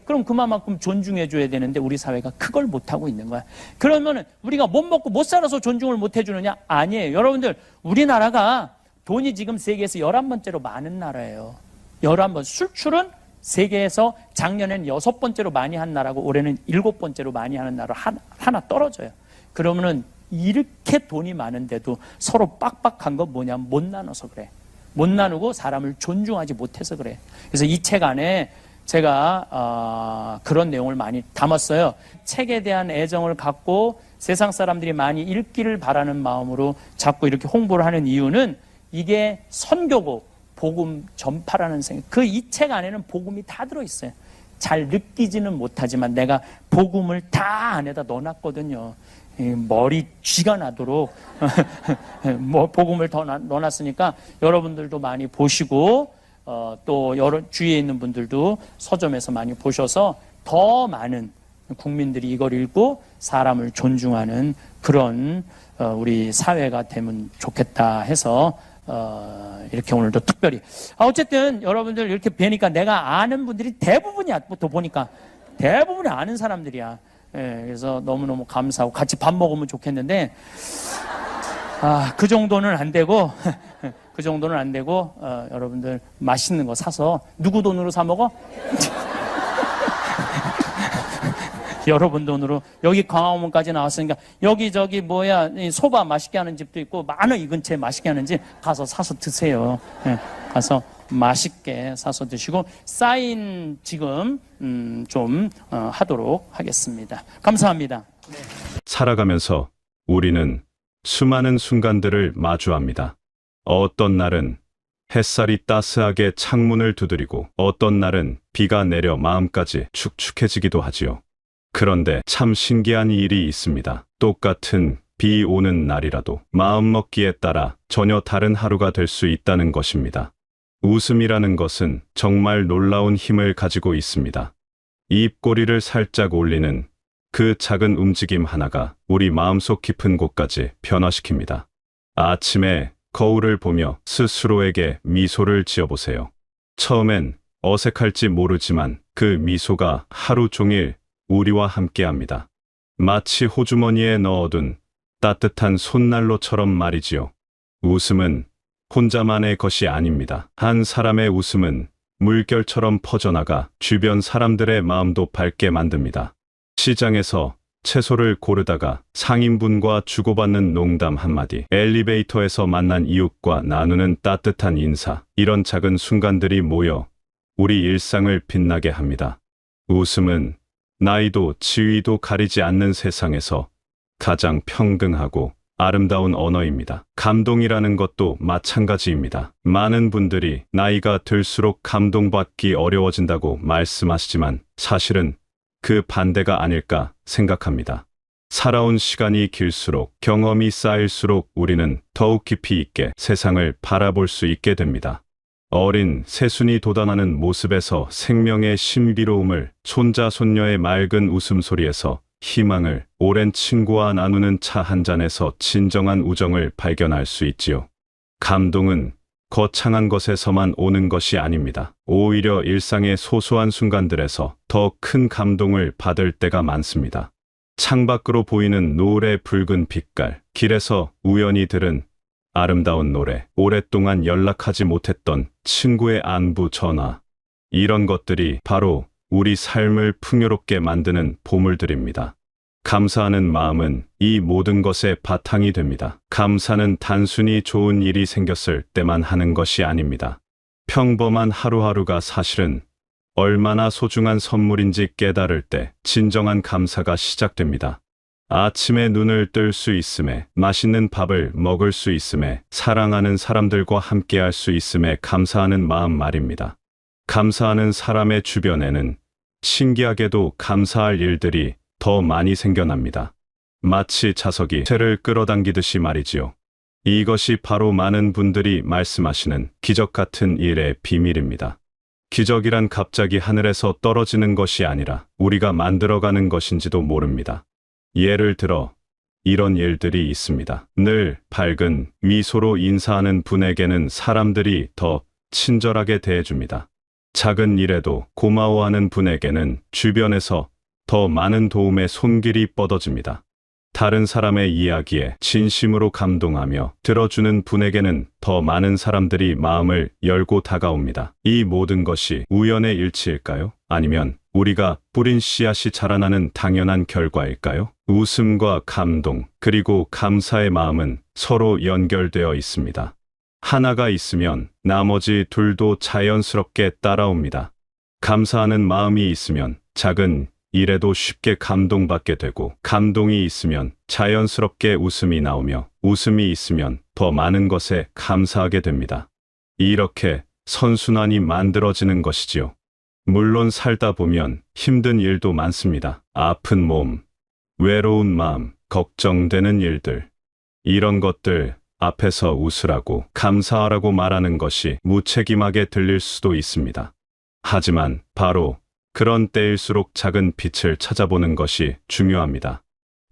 그럼 그만큼 존중해 줘야 되는데 우리 사회가 그걸 못하고 있는 거야. 그러면은 우리가 못 먹고 못 살아서 존중을 못 해주느냐? 아니에요. 여러분들 우리나라가 돈이 지금 세계에서 11번째로 많은 나라예요. 11번. 수출은 세계에서 작년엔 6번째로 많이 한 나라고 올해는 7번째로 많이 하는 나라 하나 떨어져요. 그러면은 이렇게 돈이 많은데도 서로 빡빡한 건 뭐냐면 못 나눠서 그래. 못 나누고 사람을 존중하지 못해서 그래. 그래서 이 책 안에 제가 그런 내용을 많이 담았어요. 책에 대한 애정을 갖고 세상 사람들이 많이 읽기를 바라는 마음으로 자꾸 이렇게 홍보를 하는 이유는 이게 선교고 복음 전파라는 생각. 그 이 책 안에는 복음이 다 들어있어요. 잘 느끼지는 못하지만 내가 복음을 다 안에다 넣어놨거든요. 머리 쥐가 나도록 뭐 복음을 더 넣어놨으니까 여러분들도 많이 보시고 또 여러 주위에 있는 분들도 서점에서 많이 보셔서 더 많은 국민들이 이걸 읽고 사람을 존중하는 그런 우리 사회가 되면 좋겠다 해서 이렇게 오늘도 특별히 어쨌든 여러분들 이렇게 뵈니까 내가 아는 분들이 대부분이야. 또 보니까 대부분이 아는 사람들이야. 예, 그래서 너무너무 감사하고 같이 밥 먹으면 좋겠는데 그 정도는 안 되고 그 정도는 안 되고 여러분들 맛있는 거 사서 누구 돈으로 사 먹어? 여러분 돈으로 여기 광화문까지 나왔으니까 여기저기 뭐야 소바 맛있게 하는 집도 있고 많은 이 근처에 맛있게 하는 집 가서 사서 드세요. 예, 가서 맛있게 사서 드시고 사인 지금 좀 하도록 하겠습니다. 감사합니다. 네. 살아가면서 우리는 수많은 순간들을 마주합니다. 어떤 날은 햇살이 따스하게 창문을 두드리고 어떤 날은 비가 내려 마음까지 축축해지기도 하지요. 그런데 참 신기한 일이 있습니다. 똑같은 비 오는 날이라도 마음먹기에 따라 전혀 다른 하루가 될 수 있다는 것입니다. 웃음이라는 것은 정말 놀라운 힘을 가지고 있습니다. 입꼬리를 살짝 올리는 그 작은 움직임 하나가 우리 마음속 깊은 곳까지 변화시킵니다. 아침에 거울을 보며 스스로에게 미소를 지어보세요. 처음엔 어색할지 모르지만 그 미소가 하루 종일 우리와 함께합니다. 마치 호주머니에 넣어둔 따뜻한 손난로처럼 말이지요. 웃음은 혼자만의 것이 아닙니다. 한 사람의 웃음은 물결처럼 퍼져나가 주변 사람들의 마음도 밝게 만듭니다. 시장에서 채소를 고르다가 상인분과 주고받는 농담 한마디, 엘리베이터에서 만난 이웃과 나누는 따뜻한 인사, 이런 작은 순간들이 모여 우리 일상을 빛나게 합니다. 웃음은 나이도 지위도 가리지 않는 세상에서 가장 평등하고 아름다운 언어입니다. 감동이라는 것도 마찬가지입니다. 많은 분들이 나이가 들수록 감동받기 어려워진다고 말씀하시지만 사실은 그 반대가 아닐까 생각합니다. 살아온 시간이 길수록, 경험이 쌓일수록 우리는 더욱 깊이 있게 세상을 바라볼 수 있게 됩니다. 어린 새순이 돋아나는 모습에서 생명의 신비로움을, 손자 손녀의 맑은 웃음소리에서 희망을, 오랜 친구와 나누는 차 한 잔에서 진정한 우정을 발견할 수 있지요. 감동은 거창한 것에서만 오는 것이 아닙니다. 오히려 일상의 소소한 순간들에서 더 큰 감동을 받을 때가 많습니다. 창밖으로 보이는 노을의 붉은 빛깔, 길에서 우연히 들은 아름다운 노래, 오랫동안 연락하지 못했던 친구의 안부 전화, 이런 것들이 바로 우리 삶을 풍요롭게 만드는 보물들입니다. 감사하는 마음은 이 모든 것의 바탕이 됩니다. 감사는 단순히 좋은 일이 생겼을 때만 하는 것이 아닙니다. 평범한 하루하루가 사실은 얼마나 소중한 선물인지 깨달을 때 진정한 감사가 시작됩니다. 아침에 눈을 뜰 수 있음에, 맛있는 밥을 먹을 수 있음에, 사랑하는 사람들과 함께할 수 있음에 감사하는 마음 말입니다. 감사하는 사람의 주변에는 신기하게도 감사할 일들이 더 많이 생겨납니다. 마치 자석이 새를 끌어당기듯이 말이지요. 이것이 바로 많은 분들이 말씀하시는 기적 같은 일의 비밀입니다. 기적이란 갑자기 하늘에서 떨어지는 것이 아니라 우리가 만들어가는 것인지도 모릅니다. 예를 들어 이런 일들이 있습니다. 늘 밝은 미소로 인사하는 분에게는 사람들이 더 친절하게 대해줍니다. 작은 일에도 고마워하는 분에게는 주변에서 더 많은 도움의 손길이 뻗어집니다. 다른 사람의 이야기에 진심으로 감동하며 들어주는 분에게는 더 많은 사람들이 마음을 열고 다가옵니다. 이 모든 것이 우연의 일치일까요? 아니면 우리가 뿌린 씨앗이 자라나는 당연한 결과일까요? 웃음과 감동, 그리고 감사의 마음은 서로 연결되어 있습니다. 하나가 있으면 나머지 둘도 자연스럽게 따라옵니다. 감사하는 마음이 있으면 작은 일에도 쉽게 감동받게 되고, 감동이 있으면 자연스럽게 웃음이 나오며, 웃음이 있으면 더 많은 것에 감사하게 됩니다. 이렇게 선순환이 만들어지는 것이지요. 물론 살다 보면 힘든 일도 많습니다. 아픈 몸, 외로운 마음, 걱정되는 일들. 이런 것들 앞에서 웃으라고, 감사하라고 말하는 것이 무책임하게 들릴 수도 있습니다. 하지만 바로 그런 때일수록 작은 빛을 찾아보는 것이 중요합니다.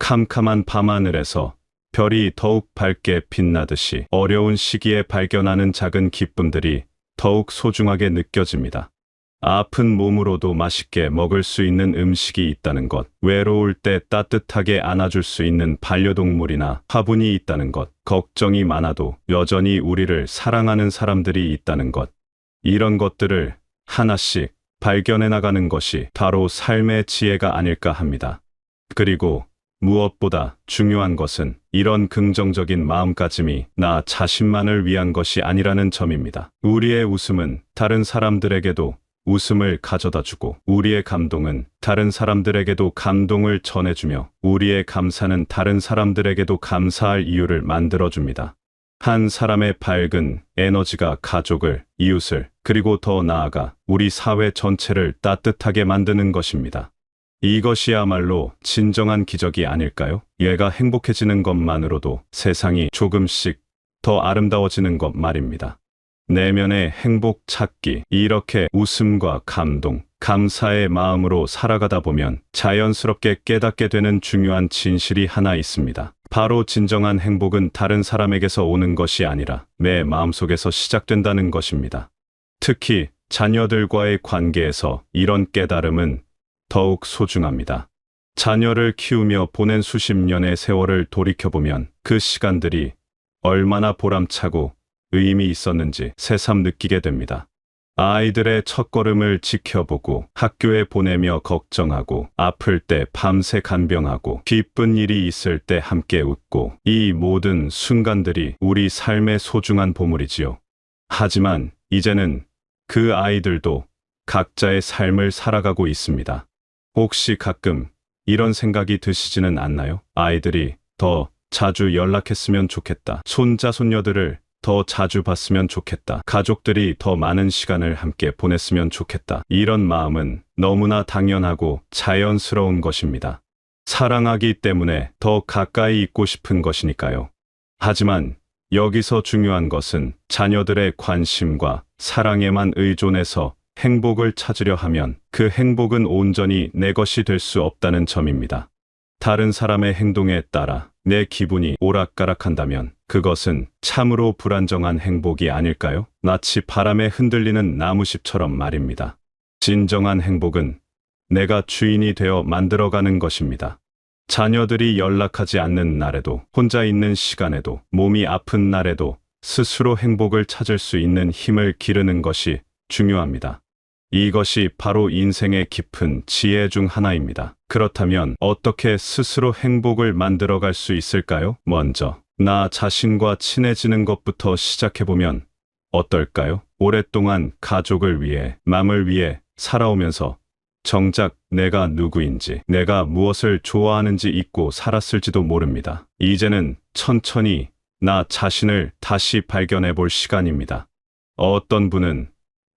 캄캄한 밤하늘에서 별이 더욱 밝게 빛나듯이 어려운 시기에 발견하는 작은 기쁨들이 더욱 소중하게 느껴집니다. 아픈 몸으로도 맛있게 먹을 수 있는 음식이 있다는 것, 외로울 때 따뜻하게 안아줄 수 있는 반려동물이나 화분이 있다는 것, 걱정이 많아도 여전히 우리를 사랑하는 사람들이 있다는 것, 이런 것들을 하나씩 발견해 나가는 것이 바로 삶의 지혜가 아닐까 합니다. 그리고 무엇보다 중요한 것은 이런 긍정적인 마음가짐이 나 자신만을 위한 것이 아니라는 점입니다. 우리의 웃음은 다른 사람들에게도 웃음을 가져다 주고, 우리의 감동은 다른 사람들에게도 감동을 전해주며, 우리의 감사는 다른 사람들에게도 감사할 이유를 만들어줍니다. 한 사람의 밝은 에너지가 가족을, 이웃을, 그리고 더 나아가 우리 사회 전체를 따뜻하게 만드는 것입니다. 이것이야말로 진정한 기적이 아닐까요? 얘가 행복해지는 것만으로도 세상이 조금씩 더 아름다워지는 것 말입니다. 내면의 행복 찾기, 이렇게 웃음과 감동, 감사의 마음으로 살아가다 보면 자연스럽게 깨닫게 되는 중요한 진실이 하나 있습니다. 바로 진정한 행복은 다른 사람에게서 오는 것이 아니라 내 마음속에서 시작된다는 것입니다. 특히 자녀들과의 관계에서 이런 깨달음은 더욱 소중합니다. 자녀를 키우며 보낸 수십 년의 세월을 돌이켜보면 그 시간들이 얼마나 보람차고 의미 있었는지 새삼 느끼게 됩니다. 아이들의 첫걸음을 지켜보고 학교에 보내며 걱정하고 아플 때 밤새 간병하고 기쁜 일이 있을 때 함께 웃고 이 모든 순간들이 우리 삶의 소중한 보물이지요. 하지만 이제는 그 아이들도 각자의 삶을 살아가고 있습니다. 혹시 가끔 이런 생각이 드시지는 않나요? 아이들이 더 자주 연락했으면 좋겠다. 손자, 손녀들을 더 자주 봤으면 좋겠다. 가족들이 더 많은 시간을 함께 보냈으면 좋겠다. 이런 마음은 너무나 당연하고 자연스러운 것입니다. 사랑하기 때문에 더 가까이 있고 싶은 것이니까요. 하지만 여기서 중요한 것은 자녀들의 관심과 사랑에만 의존해서 행복을 찾으려 하면 그 행복은 온전히 내 것이 될 수 없다는 점입니다. 다른 사람의 행동에 따라 내 기분이 오락가락한다면 그것은 참으로 불안정한 행복이 아닐까요? 마치 바람에 흔들리는 나무잎처럼 말입니다. 진정한 행복은 내가 주인이 되어 만들어가는 것입니다. 자녀들이 연락하지 않는 날에도, 혼자 있는 시간에도, 몸이 아픈 날에도 스스로 행복을 찾을 수 있는 힘을 기르는 것이 중요합니다. 이것이 바로 인생의 깊은 지혜 중 하나입니다. 그렇다면 어떻게 스스로 행복을 만들어갈 수 있을까요? 먼저 나 자신과 친해지는 것부터 시작해보면 어떨까요? 오랫동안 가족을 위해, 남을 위해 살아오면서 정작 내가 누구인지, 내가 무엇을 좋아하는지 잊고 살았을지도 모릅니다. 이제는 천천히 나 자신을 다시 발견해 볼 시간입니다. 어떤 분은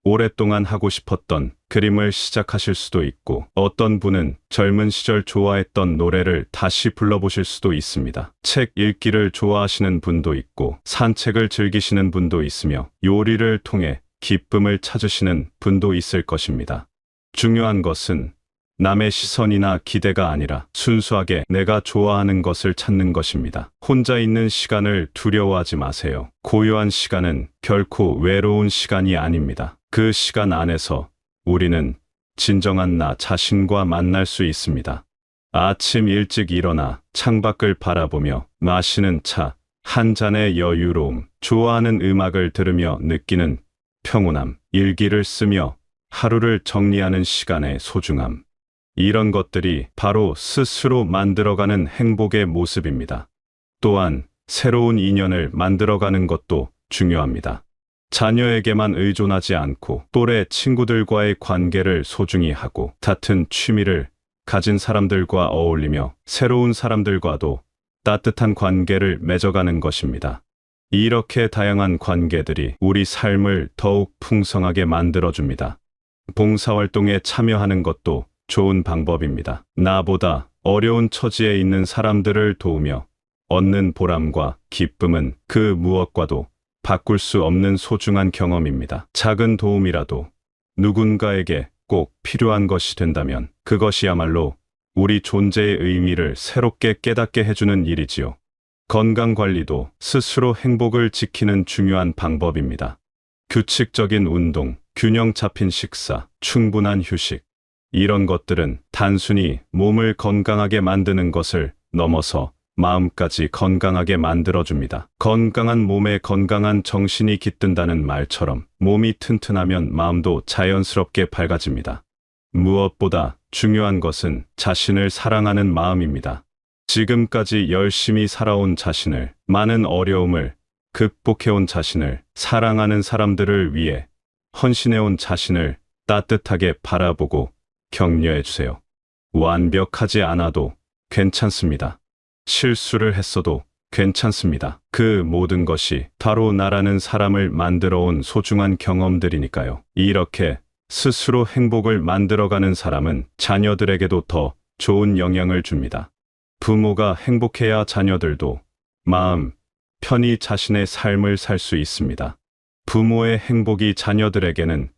오랫동안 하고 싶었던 그림을 시작하실 수도 있고, 어떤 분은 젊은 시절 좋아했던 노래를 다시 불러보실 수도 있습니다. 책 읽기를 좋아하시는 분도 있고, 산책을 즐기시는 분도 있으며, 요리를 통해 기쁨을 찾으시는 분도 있을 것입니다. 중요한 것은 남의 시선이나 기대가 아니라 순수하게 내가 좋아하는 것을 찾는 것입니다. 혼자 있는 시간을 두려워하지 마세요. 고요한 시간은 결코 외로운 시간이 아닙니다. 그 시간 안에서 우리는 진정한 나 자신과 만날 수 있습니다. 아침 일찍 일어나 창밖을 바라보며 마시는 차 한 잔의 여유로움, 좋아하는 음악을 들으며 느끼는 평온함, 일기를 쓰며 하루를 정리하는 시간의 소중함. 이런 것들이 바로 스스로 만들어가는 행복의 모습입니다. 또한 새로운 인연을 만들어가는 것도 중요합니다. 자녀에게만 의존하지 않고 또래 친구들과의 관계를 소중히 하고 같은 취미를 가진 사람들과 어울리며 새로운 사람들과도 따뜻한 관계를 맺어가는 것입니다. 이렇게 다양한 관계들이 우리 삶을 더욱 풍성하게 만들어줍니다. 봉사활동에 참여하는 것도 좋은 방법입니다. 나보다 어려운 처지에 있는 사람들을 도우며 얻는 보람과 기쁨은 그 무엇과도 바꿀 수 없는 소중한 경험입니다. 작은 도움이라도 누군가에게 꼭 필요한 것이 된다면 그것이야말로 우리 존재의 의미를 새롭게 깨닫게 해주는 일이지요. 건강관리도 스스로 행복을 지키는 중요한 방법입니다. 규칙적인 운동, 균형 잡힌 식사, 충분한 휴식. 이런 것들은 단순히 몸을 건강하게 만드는 것을 넘어서 마음까지 건강하게 만들어줍니다. 건강한 몸에 건강한 정신이 깃든다는 말처럼 몸이 튼튼하면 마음도 자연스럽게 밝아집니다. 무엇보다 중요한 것은 자신을 사랑하는 마음입니다. 지금까지 열심히 살아온 자신을, 많은 어려움을 극복해온 자신을, 사랑하는 사람들을 위해 헌신해온 자신을 따뜻하게 바라보고 격려해주세요. 완벽하지 않아도 괜찮습니다. 실수를 했어도 괜찮습니다. 그 모든 것이 바로 나라는 사람을 만들어온 소중한 경험들이니까요. 이렇게 스스로 행복을 만들어가는 사람은 자녀들에게도 더 좋은 영향을 줍니다. 부모가 행복해야 자녀들도 마음 편히 자신의 삶을 살 수 있습니다. 부모의 행복이 자녀들에게는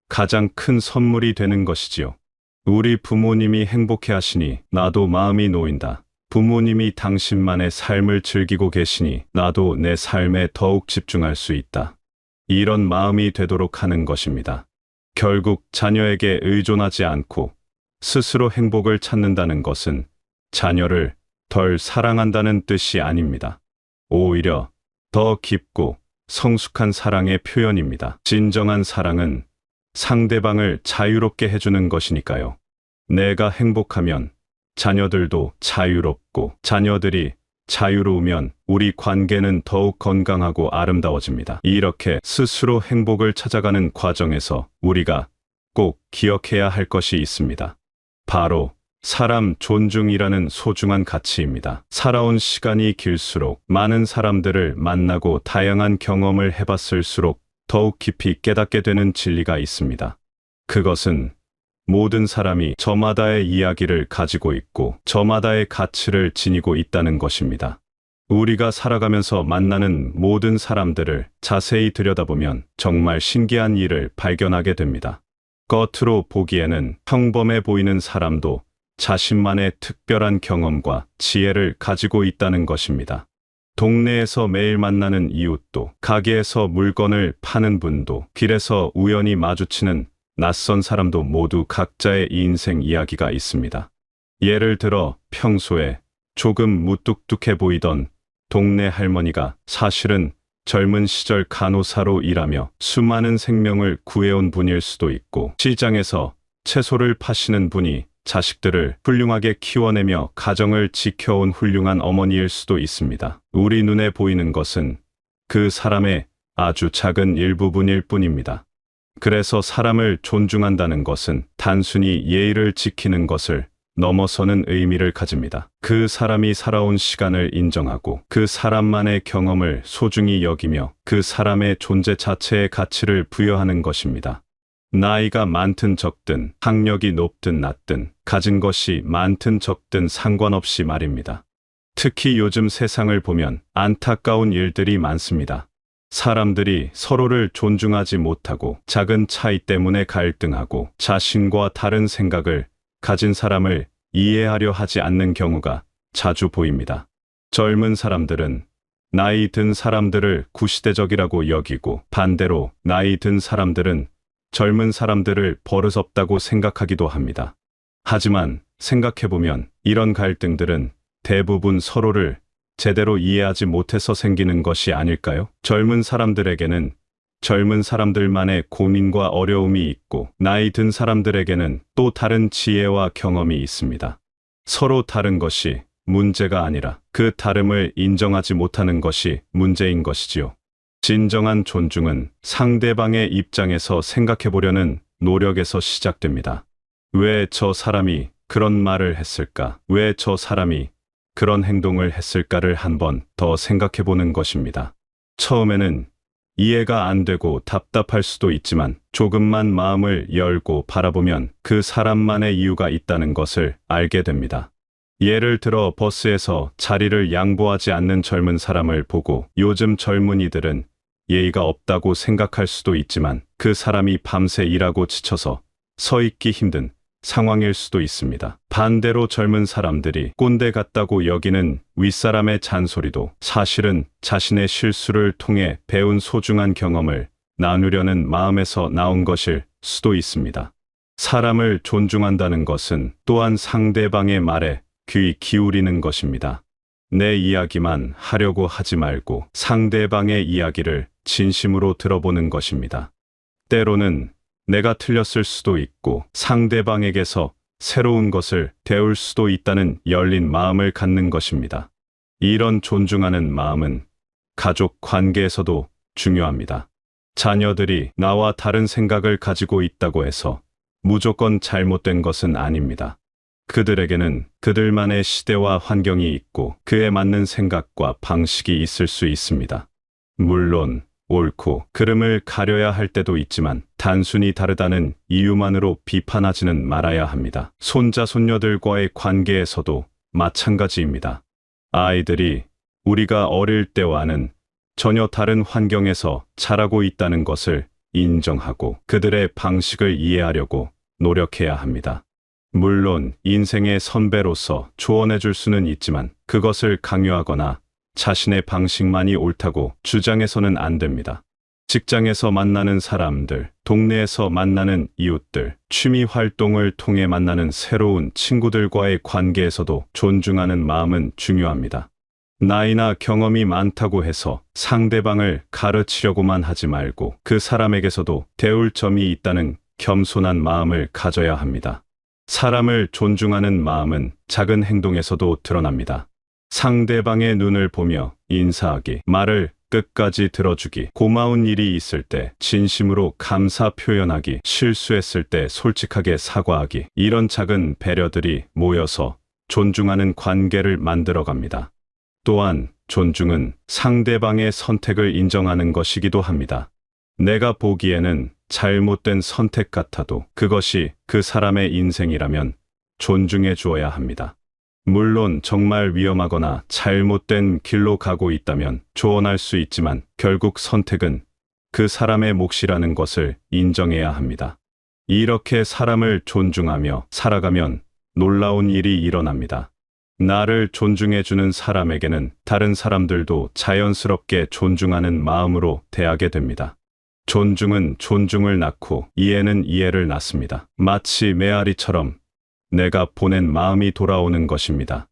가장 큰 선물이 되는 것이지요. 우리 부모님이 행복해 하시니 나도 마음이 놓인다. 부모님이 당신만의 삶을 즐기고 계시니 나도 내 삶에 더욱 집중할 수 있다. 이런 마음이 되도록 하는 것입니다. 결국 자녀에게 의존하지 않고 스스로 행복을 찾는다는 것은 자녀를 덜 사랑한다는 뜻이 아닙니다. 오히려 더 깊고 성숙한 사랑의 표현입니다. 진정한 사랑은 상대방을 자유롭게 해주는 것이니까요. 내가 행복하면 자녀들도 자유롭고 자녀들이 자유로우면 우리 관계는 더욱 건강하고 아름다워집니다. 이렇게 스스로 행복을 찾아가는 과정에서 우리가 꼭 기억해야 할 것이 있습니다. 바로 사람 존중이라는 소중한 가치입니다. 살아온 시간이 길수록 많은 사람들을 만나고 다양한 경험을 해봤을수록 더욱 깊이 깨닫게 되는 진리가 있습니다. 그것은 모든 사람이 저마다의 이야기를 가지고 있고 저마다의 가치를 지니고 있다는 것입니다. 우리가 살아가면서 만나는 모든 사람들을 자세히 들여다보면 정말 신기한 일을 발견하게 됩니다. 겉으로 보기에는 평범해 보이는 사람도 자신만의 특별한 경험과 지혜를 가지고 있다는 것입니다. 동네에서 매일 만나는 이웃도, 가게에서 물건을 파는 분도, 길에서 우연히 마주치는 낯선 사람도 모두 각자의 인생 이야기가 있습니다. 예를 들어 평소에 조금 무뚝뚝해 보이던 동네 할머니가 사실은 젊은 시절 간호사로 일하며 수많은 생명을 구해온 분일 수도 있고, 시장에서 채소를 파시는 분이 자식들을 훌륭하게 키워내며 가정을 지켜온 훌륭한 어머니일 수도 있습니다. 우리 눈에 보이는 것은 그 사람의 아주 작은 일부분일 뿐입니다. 그래서 사람을 존중한다는 것은 단순히 예의를 지키는 것을 넘어서는 의미를 가집니다. 그 사람이 살아온 시간을 인정하고 그 사람만의 경험을 소중히 여기며 그 사람의 존재 자체의 가치를 부여하는 것입니다. 나이가 많든 적든, 학력이 높든 낮든, 가진 것이 많든 적든 상관없이 말입니다. 특히 요즘 세상을 보면 안타까운 일들이 많습니다. 사람들이 서로를 존중하지 못하고 작은 차이 때문에 갈등하고 자신과 다른 생각을 가진 사람을 이해하려 하지 않는 경우가 자주 보입니다. 젊은 사람들은 나이 든 사람들을 구시대적이라고 여기고, 반대로 나이 든 사람들은 젊은 사람들을 버릇없다고 생각하기도 합니다. 하지만 생각해보면 이런 갈등들은 대부분 서로를 제대로 이해하지 못해서 생기는 것이 아닐까요? 젊은 사람들에게는 젊은 사람들만의 고민과 어려움이 있고, 나이 든 사람들에게는 또 다른 지혜와 경험이 있습니다. 서로 다른 것이 문제가 아니라 그 다름을 인정하지 못하는 것이 문제인 것이지요. 진정한 존중은 상대방의 입장에서 생각해보려는 노력에서 시작됩니다. 왜 저 사람이 그런 말을 했을까? 왜 저 사람이 그런 행동을 했을까를 한번 더 생각해보는 것입니다. 처음에는 이해가 안 되고 답답할 수도 있지만 조금만 마음을 열고 바라보면 그 사람만의 이유가 있다는 것을 알게 됩니다. 예를 들어 버스에서 자리를 양보하지 않는 젊은 사람을 보고 요즘 젊은이들은 예의가 없다고 생각할 수도 있지만 그 사람이 밤새 일하고 지쳐서 서 있기 힘든 상황일 수도 있습니다. 반대로 젊은 사람들이 꼰대 같다고 여기는 윗사람의 잔소리도 사실은 자신의 실수를 통해 배운 소중한 경험을 나누려는 마음에서 나온 것일 수도 있습니다. 사람을 존중한다는 것은 또한 상대방의 말에 귀 기울이는 것입니다. 내 이야기만 하려고 하지 말고 상대방의 이야기를 진심으로 들어보는 것입니다. 때로는 내가 틀렸을 수도 있고 상대방에게서 새로운 것을 배울 수도 있다는 열린 마음을 갖는 것입니다. 이런 존중하는 마음은 가족 관계에서도 중요합니다. 자녀들이 나와 다른 생각을 가지고 있다고 해서 무조건 잘못된 것은 아닙니다. 그들에게는 그들만의 시대와 환경이 있고 그에 맞는 생각과 방식이 있을 수 있습니다. 물론 옳고 그름을 가려야 할 때도 있지만 단순히 다르다는 이유만으로 비판하지는 말아야 합니다. 손자 손녀들과의 관계에서도 마찬가지입니다. 아이들이 우리가 어릴 때와는 전혀 다른 환경에서 자라고 있다는 것을 인정하고 그들의 방식을 이해하려고 노력해야 합니다. 물론 인생의 선배로서 조언해 줄 수는 있지만 그것을 강요하거나 자신의 방식만이 옳다고 주장해서는 안 됩니다. 직장에서 만나는 사람들, 동네에서 만나는 이웃들, 취미 활동을 통해 만나는 새로운 친구들과의 관계에서도 존중하는 마음은 중요합니다. 나이나 경험이 많다고 해서 상대방을 가르치려고만 하지 말고 그 사람에게서도 배울 점이 있다는 겸손한 마음을 가져야 합니다. 사람을 존중하는 마음은 작은 행동에서도 드러납니다. 상대방의 눈을 보며 인사하기, 말을 끝까지 들어주기, 고마운 일이 있을 때 진심으로 감사 표현하기, 실수했을 때 솔직하게 사과하기, 이런 작은 배려들이 모여서 존중하는 관계를 만들어갑니다. 또한 존중은 상대방의 선택을 인정하는 것이기도 합니다. 내가 보기에는 잘못된 선택 같아도 그것이 그 사람의 인생이라면 존중해 주어야 합니다. 물론 정말 위험하거나 잘못된 길로 가고 있다면 조언할 수 있지만 결국 선택은 그 사람의 몫이라는 것을 인정해야 합니다. 이렇게 사람을 존중하며 살아가면 놀라운 일이 일어납니다. 나를 존중해주는 사람에게는 다른 사람들도 자연스럽게 존중하는 마음으로 대하게 됩니다. 존중은 존중을 낳고 이해는 이해를 낳습니다. 마치 메아리처럼 내가 보낸 마음이 돌아오는 것입니다.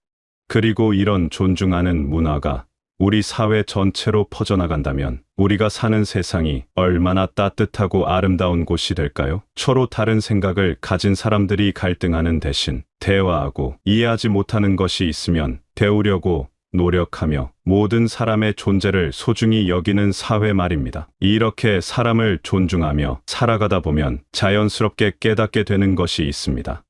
그리고 이런 존중하는 문화가 우리 사회 전체로 퍼져나간다면 우리가 사는 세상이 얼마나 따뜻하고 아름다운 곳이 될까요? 서로 다른 생각을 가진 사람들이 갈등하는 대신 대화하고 이해하지 못하는 것이 있으면 배우려고 노력하며 모든 사람의 존재를 소중히 여기는 사회 말입니다. 이렇게 사람을 존중하며 살아가다 보면 자연스럽게 깨닫게 되는 것이 있습니다.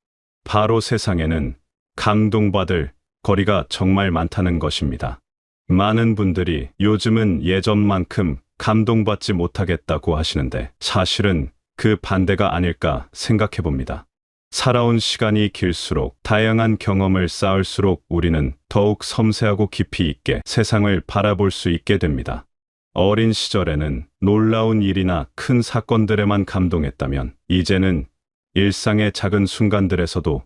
바로 세상에는 감동받을 거리가 정말 많다는 것입니다. 많은 분들이 요즘은 예전만큼 감동받지 못하겠다고 하시는데 사실은 그 반대가 아닐까 생각해 봅니다. 살아온 시간이 길수록 다양한 경험을 쌓을수록 우리는 더욱 섬세하고 깊이 있게 세상을 바라볼 수 있게 됩니다. 어린 시절에는 놀라운 일이나 큰 사건들에만 감동했다면 이제는 일상의 작은 순간들에서도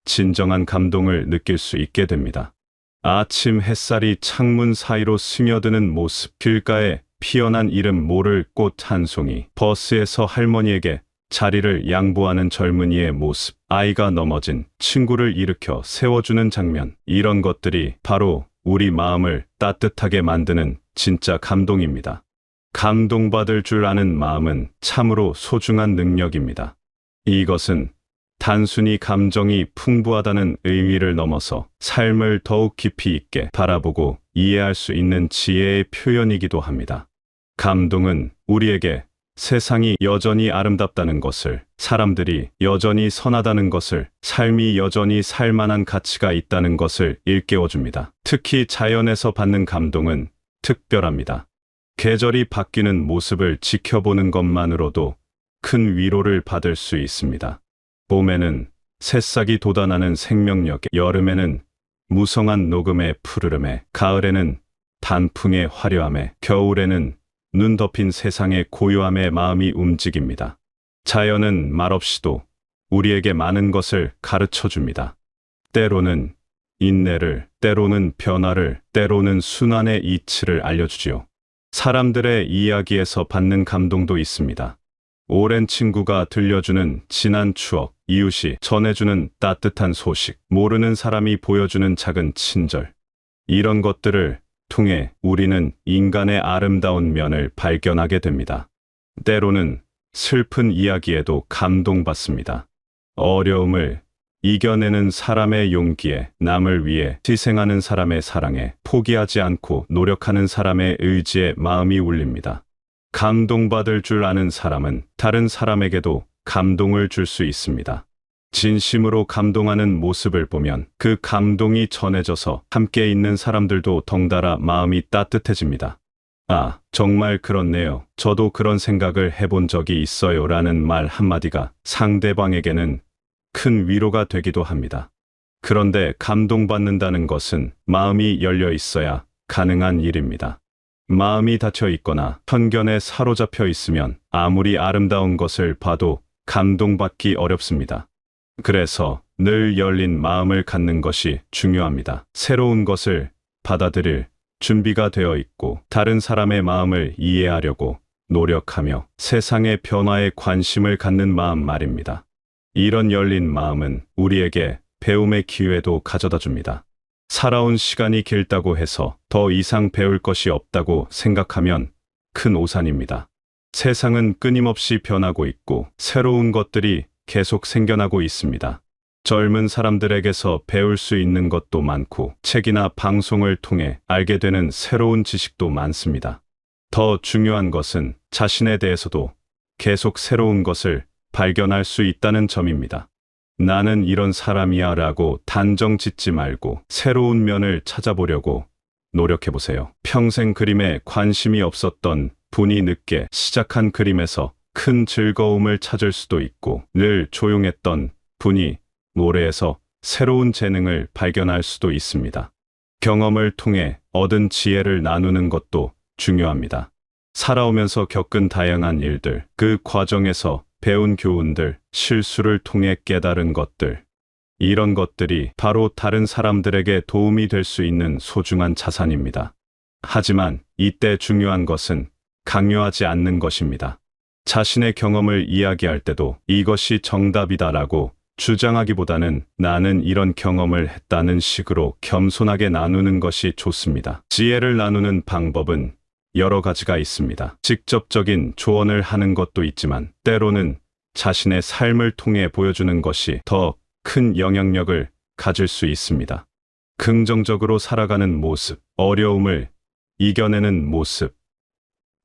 진정한 감동을 느낄 수 있게 됩니다. 아침 햇살이 창문 사이로 스며드는 모습, 길가에 피어난 이름 모를 꽃 한 송이, 버스에서 할머니에게 자리를 양보하는 젊은이의 모습, 아이가 넘어진 친구를 일으켜 세워주는 장면, 이런 것들이 바로 우리 마음을 따뜻하게 만드는 진짜 감동입니다. 감동받을 줄 아는 마음은 참으로 소중한 능력입니다. 이것은 단순히 감정이 풍부하다는 의미를 넘어서 삶을 더욱 깊이 있게 바라보고 이해할 수 있는 지혜의 표현이기도 합니다. 감동은 우리에게 세상이 여전히 아름답다는 것을, 사람들이 여전히 선하다는 것을, 삶이 여전히 살만한 가치가 있다는 것을 일깨워줍니다. 특히 자연에서 받는 감동은 특별합니다. 계절이 바뀌는 모습을 지켜보는 것만으로도 큰 위로를 받을 수 있습니다. 봄에는 새싹이 돋아나는 생명력에, 여름에는 무성한 녹음의 푸르름에, 가을에는 단풍의 화려함에, 겨울에는 눈 덮인 세상의 고요함에 마음이 움직입니다. 자연은 말없이도 우리에게 많은 것을 가르쳐 줍니다. 때로는 인내를, 때로는 변화를, 때로는 순환의 이치를 알려주지요. 사람들의 이야기에서 받는 감동도 있습니다. 오랜 친구가 들려주는 지난 추억, 이웃이 전해주는 따뜻한 소식, 모르는 사람이 보여주는 작은 친절. 이런 것들을 통해 우리는 인간의 아름다운 면을 발견하게 됩니다. 때로는 슬픈 이야기에도 감동받습니다. 어려움을 이겨내는 사람의 용기에, 남을 위해 희생하는 사람의 사랑에, 포기하지 않고 노력하는 사람의 의지에 마음이 울립니다. 감동받을 줄 아는 사람은 다른 사람에게도 감동을 줄 수 있습니다. 진심으로 감동하는 모습을 보면 그 감동이 전해져서 함께 있는 사람들도 덩달아 마음이 따뜻해집니다. 아, 정말 그렇네요. 저도 그런 생각을 해본 적이 있어요. 라는 말 한마디가 상대방에게는 큰 위로가 되기도 합니다. 그런데 감동받는다는 것은 마음이 열려 있어야 가능한 일입니다. 마음이 닫혀 있거나 편견에 사로잡혀 있으면 아무리 아름다운 것을 봐도 감동받기 어렵습니다. 그래서 늘 열린 마음을 갖는 것이 중요합니다. 새로운 것을 받아들일 준비가 되어 있고 다른 사람의 마음을 이해하려고 노력하며 세상의 변화에 관심을 갖는 마음 말입니다. 이런 열린 마음은 우리에게 배움의 기회도 가져다 줍니다. 살아온 시간이 길다고 해서 더 이상 배울 것이 없다고 생각하면 큰 오산입니다. 세상은 끊임없이 변하고 있고 새로운 것들이 계속 생겨나고 있습니다. 젊은 사람들에게서 배울 수 있는 것도 많고 책이나 방송을 통해 알게 되는 새로운 지식도 많습니다. 더 중요한 것은 자신에 대해서도 계속 새로운 것을 발견할 수 있다는 점입니다. 나는 이런 사람이야 라고 단정 짓지 말고 새로운 면을 찾아보려고 노력해보세요. 평생 그림에 관심이 없었던 분이 늦게 시작한 그림에서 큰 즐거움을 찾을 수도 있고, 늘 조용했던 분이 노래에서 새로운 재능을 발견할 수도 있습니다. 경험을 통해 얻은 지혜를 나누는 것도 중요합니다. 살아오면서 겪은 다양한 일들, 그 과정에서 배운 교훈들, 실수를 통해 깨달은 것들, 이런 것들이 바로 다른 사람들에게 도움이 될 수 있는 소중한 자산입니다. 하지만 이때 중요한 것은 강요하지 않는 것입니다. 자신의 경험을 이야기할 때도 이것이 정답이다라고 주장하기보다는 나는 이런 경험을 했다는 식으로 겸손하게 나누는 것이 좋습니다. 지혜를 나누는 방법은 여러 가지가 있습니다. 직접적인 조언을 하는 것도 있지만 때로는 자신의 삶을 통해 보여주는 것이 더 큰 영향력을 가질 수 있습니다. 긍정적으로 살아가는 모습, 어려움을 이겨내는 모습,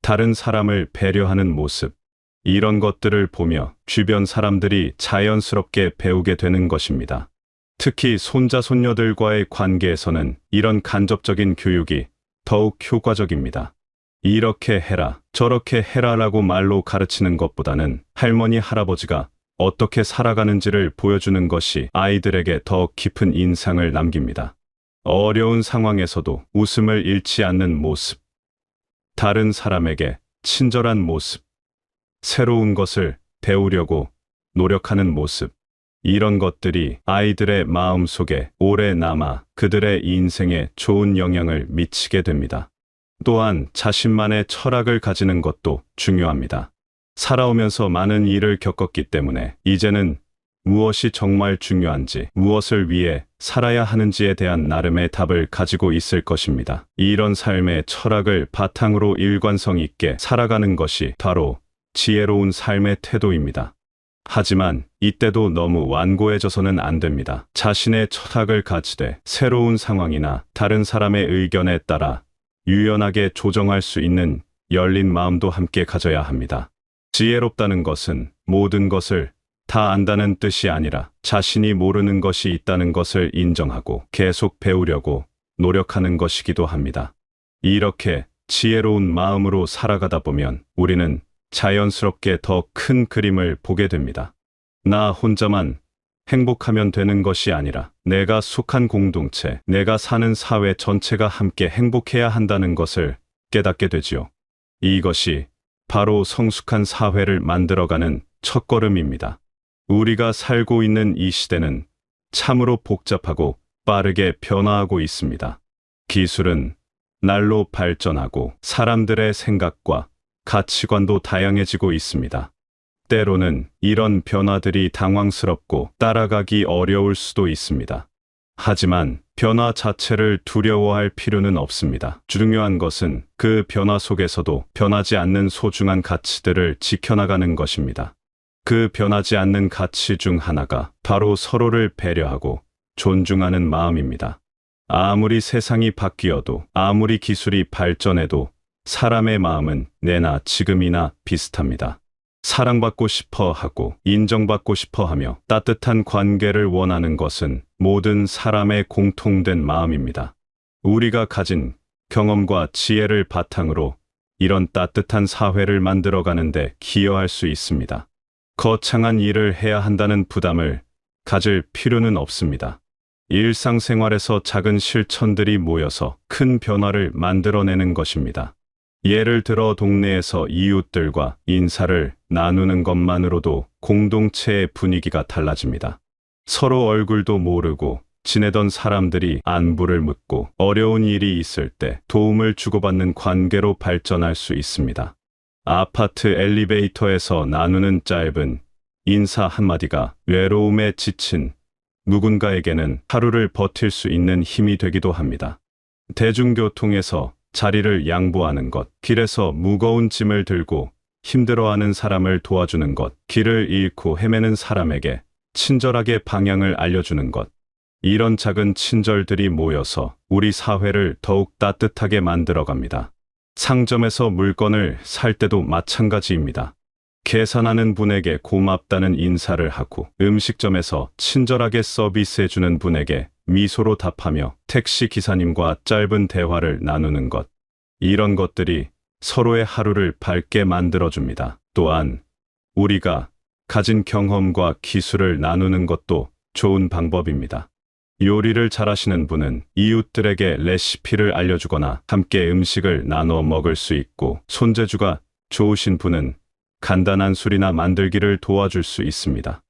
다른 사람을 배려하는 모습, 이런 것들을 보며 주변 사람들이 자연스럽게 배우게 되는 것입니다. 특히 손자, 손녀들과의 관계에서는 이런 간접적인 교육이 더욱 효과적입니다. 이렇게 해라, 저렇게 해라라고 말로 가르치는 것보다는 할머니, 할아버지가 어떻게 살아가는지를 보여주는 것이 아이들에게 더 깊은 인상을 남깁니다. 어려운 상황에서도 웃음을 잃지 않는 모습, 다른 사람에게 친절한 모습, 새로운 것을 배우려고 노력하는 모습, 이런 것들이 아이들의 마음속에 오래 남아 그들의 인생에 좋은 영향을 미치게 됩니다. 또한 자신만의 철학을 가지는 것도 중요합니다. 살아오면서 많은 일을 겪었기 때문에 이제는 무엇이 정말 중요한지, 무엇을 위해 살아야 하는지에 대한 나름의 답을 가지고 있을 것입니다. 이런 삶의 철학을 바탕으로 일관성 있게 살아가는 것이 바로 지혜로운 삶의 태도입니다. 하지만 이때도 너무 완고해져서는 안 됩니다. 자신의 철학을 가지되 새로운 상황이나 다른 사람의 의견에 따라 유연하게 조정할 수 있는 열린 마음도 함께 가져야 합니다. 지혜롭다는 것은 모든 것을 다 안다는 뜻이 아니라 자신이 모르는 것이 있다는 것을 인정하고 계속 배우려고 노력하는 것이기도 합니다. 이렇게 지혜로운 마음으로 살아가다 보면 우리는 자연스럽게 더 큰 그림을 보게 됩니다. 나 혼자만 행복하면 되는 것이 아니라 내가 속한 공동체, 내가 사는 사회 전체가 함께 행복해야 한다는 것을 깨닫게 되지요. 이것이 바로 성숙한 사회를 만들어가는 첫걸음입니다. 우리가 살고 있는 이 시대는 참으로 복잡하고 빠르게 변화하고 있습니다. 기술은 날로 발전하고 사람들의 생각과 가치관도 다양해지고 있습니다. 때로는 이런 변화들이 당황스럽고 따라가기 어려울 수도 있습니다. 하지만 변화 자체를 두려워할 필요는 없습니다. 중요한 것은 그 변화 속에서도 변하지 않는 소중한 가치들을 지켜나가는 것입니다. 그 변하지 않는 가치 중 하나가 바로 서로를 배려하고 존중하는 마음입니다. 아무리 세상이 바뀌어도, 아무리 기술이 발전해도 사람의 마음은 내나 지금이나 비슷합니다. 사랑받고 싶어 하고 인정받고 싶어 하며 따뜻한 관계를 원하는 것은 모든 사람의 공통된 마음입니다. 우리가 가진 경험과 지혜를 바탕으로 이런 따뜻한 사회를 만들어가는데 기여할 수 있습니다. 거창한 일을 해야 한다는 부담을 가질 필요는 없습니다. 일상생활에서 작은 실천들이 모여서 큰 변화를 만들어내는 것입니다. 예를 들어 동네에서 이웃들과 인사를 나누는 것만으로도 공동체의 분위기가 달라집니다. 서로 얼굴도 모르고 지내던 사람들이 안부를 묻고 어려운 일이 있을 때 도움을 주고받는 관계로 발전할 수 있습니다. 아파트 엘리베이터에서 나누는 짧은 인사 한마디가 외로움에 지친 누군가에게는 하루를 버틸 수 있는 힘이 되기도 합니다. 대중교통에서 자리를 양보하는 것, 길에서 무거운 짐을 들고 힘들어하는 사람을 도와주는 것, 길을 잃고 헤매는 사람에게 친절하게 방향을 알려주는 것. 이런 작은 친절들이 모여서 우리 사회를 더욱 따뜻하게 만들어갑니다. 상점에서 물건을 살 때도 마찬가지입니다. 계산하는 분에게 고맙다는 인사를 하고 음식점에서 친절하게 서비스해주는 분에게 미소로 답하며 택시 기사님과 짧은 대화를 나누는 것. 이런 것들이 서로의 하루를 밝게 만들어줍니다. 또한 우리가 가진 경험과 기술을 나누는 것도 좋은 방법입니다. 요리를 잘하시는 분은 이웃들에게 레시피를 알려주거나 함께 음식을 나눠 먹을 수 있고, 손재주가 좋으신 분은 간단한 술이나 만들기를 도와줄 수 있습니다.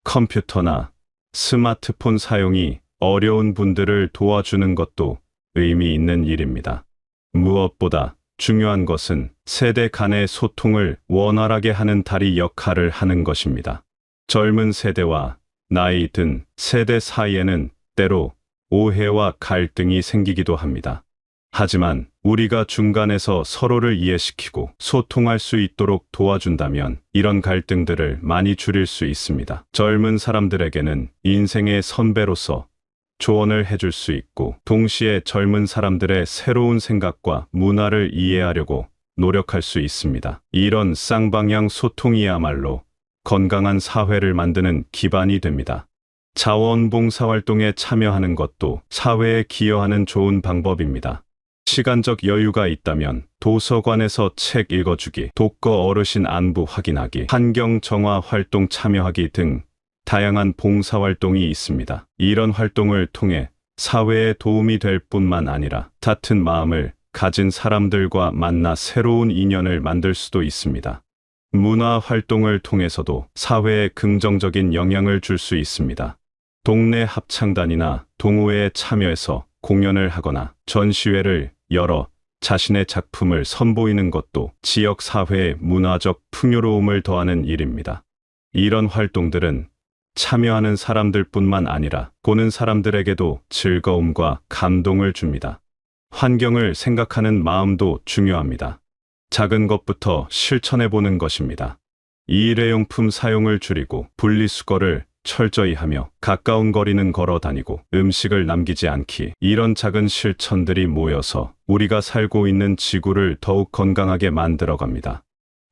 컴퓨터나 스마트폰 사용이 어려운 분들을 도와주는 것도 의미 있는 일입니다. 무엇보다 중요한 것은 세대 간의 소통을 원활하게 하는 다리 역할을 하는 것입니다. 젊은 세대와 나이 든 세대 사이에는 때로 오해와 갈등이 생기기도 합니다. 하지만 우리가 중간에서 서로를 이해시키고 소통할 수 있도록 도와준다면 이런 갈등들을 많이 줄일 수 있습니다. 젊은 사람들에게는 인생의 선배로서 조언을 해줄 수 있고, 동시에 젊은 사람들의 새로운 생각과 문화를 이해하려고 노력할 수 있습니다. 이런 쌍방향 소통이야말로 건강한 사회를 만드는 기반이 됩니다. 자원봉사활동에 참여하는 것도 사회에 기여하는 좋은 방법입니다. 시간적 여유가 있다면 도서관에서 책 읽어주기, 독거 어르신 안부 확인하기, 환경 정화 활동 참여하기 등 다양한 봉사활동이 있습니다. 이런 활동을 통해 사회에 도움이 될 뿐만 아니라 같은 마음을 가진 사람들과 만나 새로운 인연을 만들 수도 있습니다. 문화 활동을 통해서도 사회에 긍정적인 영향을 줄 수 있습니다. 동네 합창단이나 동호회에 참여해서 공연을 하거나 전시회를 열어 자신의 작품을 선보이는 것도 지역 사회의 문화적 풍요로움을 더하는 일입니다. 이런 활동들은 참여하는 사람들뿐만 아니라 보는 사람들에게도 즐거움과 감동을 줍니다. 환경을 생각하는 마음도 중요합니다. 작은 것부터 실천해보는 것입니다. 일회용품 사용을 줄이고 분리수거를 철저히 하며 가까운 거리는 걸어 다니고 음식을 남기지 않기, 이런 작은 실천들이 모여서 우리가 살고 있는 지구를 더욱 건강하게 만들어갑니다.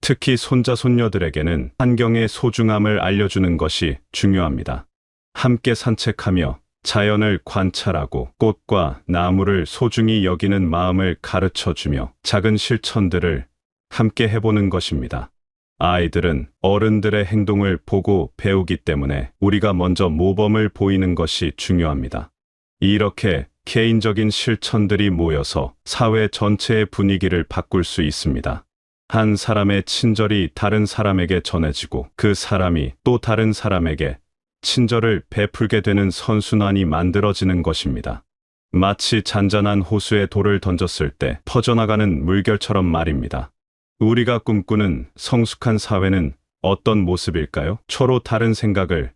특히 손자 손녀들에게는 환경의 소중함을 알려주는 것이 중요합니다. 함께 산책하며 자연을 관찰하고 꽃과 나무를 소중히 여기는 마음을 가르쳐주며 작은 실천들을 함께 해보는 것입니다. 아이들은 어른들의 행동을 보고 배우기 때문에 우리가 먼저 모범을 보이는 것이 중요합니다. 이렇게 개인적인 실천들이 모여서 사회 전체의 분위기를 바꿀 수 있습니다. 한 사람의 친절이 다른 사람에게 전해지고 그 사람이 또 다른 사람에게 친절을 베풀게 되는 선순환이 만들어지는 것입니다. 마치 잔잔한 호수에 돌을 던졌을 때 퍼져나가는 물결처럼 말입니다. 우리가 꿈꾸는 성숙한 사회는 어떤 모습일까요? 서로 다른 생각을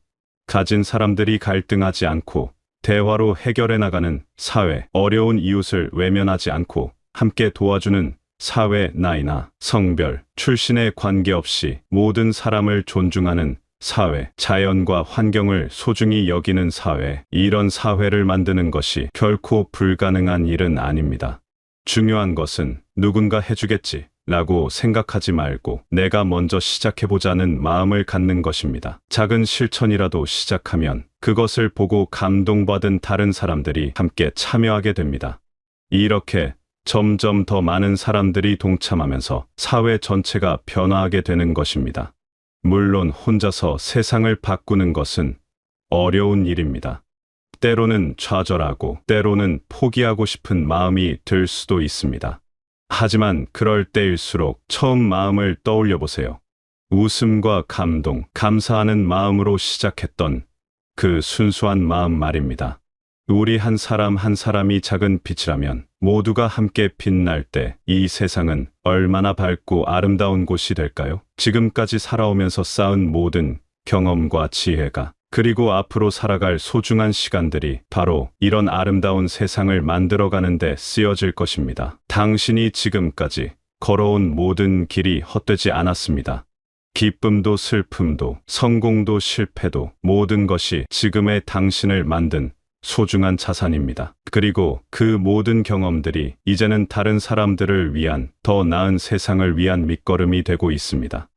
가진 사람들이 갈등하지 않고 대화로 해결해 나가는 사회, 어려운 이웃을 외면하지 않고 함께 도와주는 사회, 나이나 성별, 출신에 관계없이 모든 사람을 존중하는 사회, 자연과 환경을 소중히 여기는 사회, 이런 사회를 만드는 것이 결코 불가능한 일은 아닙니다. 중요한 것은 누군가 해주겠지 라고 생각하지 말고 내가 먼저 시작해보자는 마음을 갖는 것입니다. 작은 실천이라도 시작하면 그것을 보고 감동받은 다른 사람들이 함께 참여하게 됩니다. 이렇게 점점 더 많은 사람들이 동참하면서 사회 전체가 변화하게 되는 것입니다. 물론 혼자서 세상을 바꾸는 것은 어려운 일입니다. 때로는 좌절하고 때로는 포기하고 싶은 마음이 들 수도 있습니다. 하지만 그럴 때일수록 처음 마음을 떠올려 보세요. 웃음과 감동, 감사하는 마음으로 시작했던 그 순수한 마음 말입니다. 우리 한 사람 한 사람이 작은 빛이라면 모두가 함께 빛날 때 이 세상은 얼마나 밝고 아름다운 곳이 될까요? 지금까지 살아오면서 쌓은 모든 경험과 지혜가, 그리고 앞으로 살아갈 소중한 시간들이 바로 이런 아름다운 세상을 만들어가는 데 쓰여질 것입니다. 당신이 지금까지 걸어온 모든 길이 헛되지 않았습니다. 기쁨도 슬픔도 성공도 실패도 모든 것이 지금의 당신을 만든 소중한 자산입니다. 그리고 그 모든 경험들이 이제는 다른 사람들을 위한 더 나은 세상을 위한 밑거름이 되고 있습니다.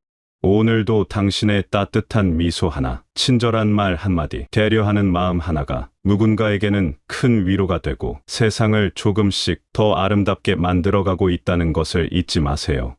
오늘도 당신의 따뜻한 미소 하나, 친절한 말 한마디, 배려하는 마음 하나가 누군가에게는 큰 위로가 되고 세상을 조금씩 더 아름답게 만들어가고 있다는 것을 잊지 마세요.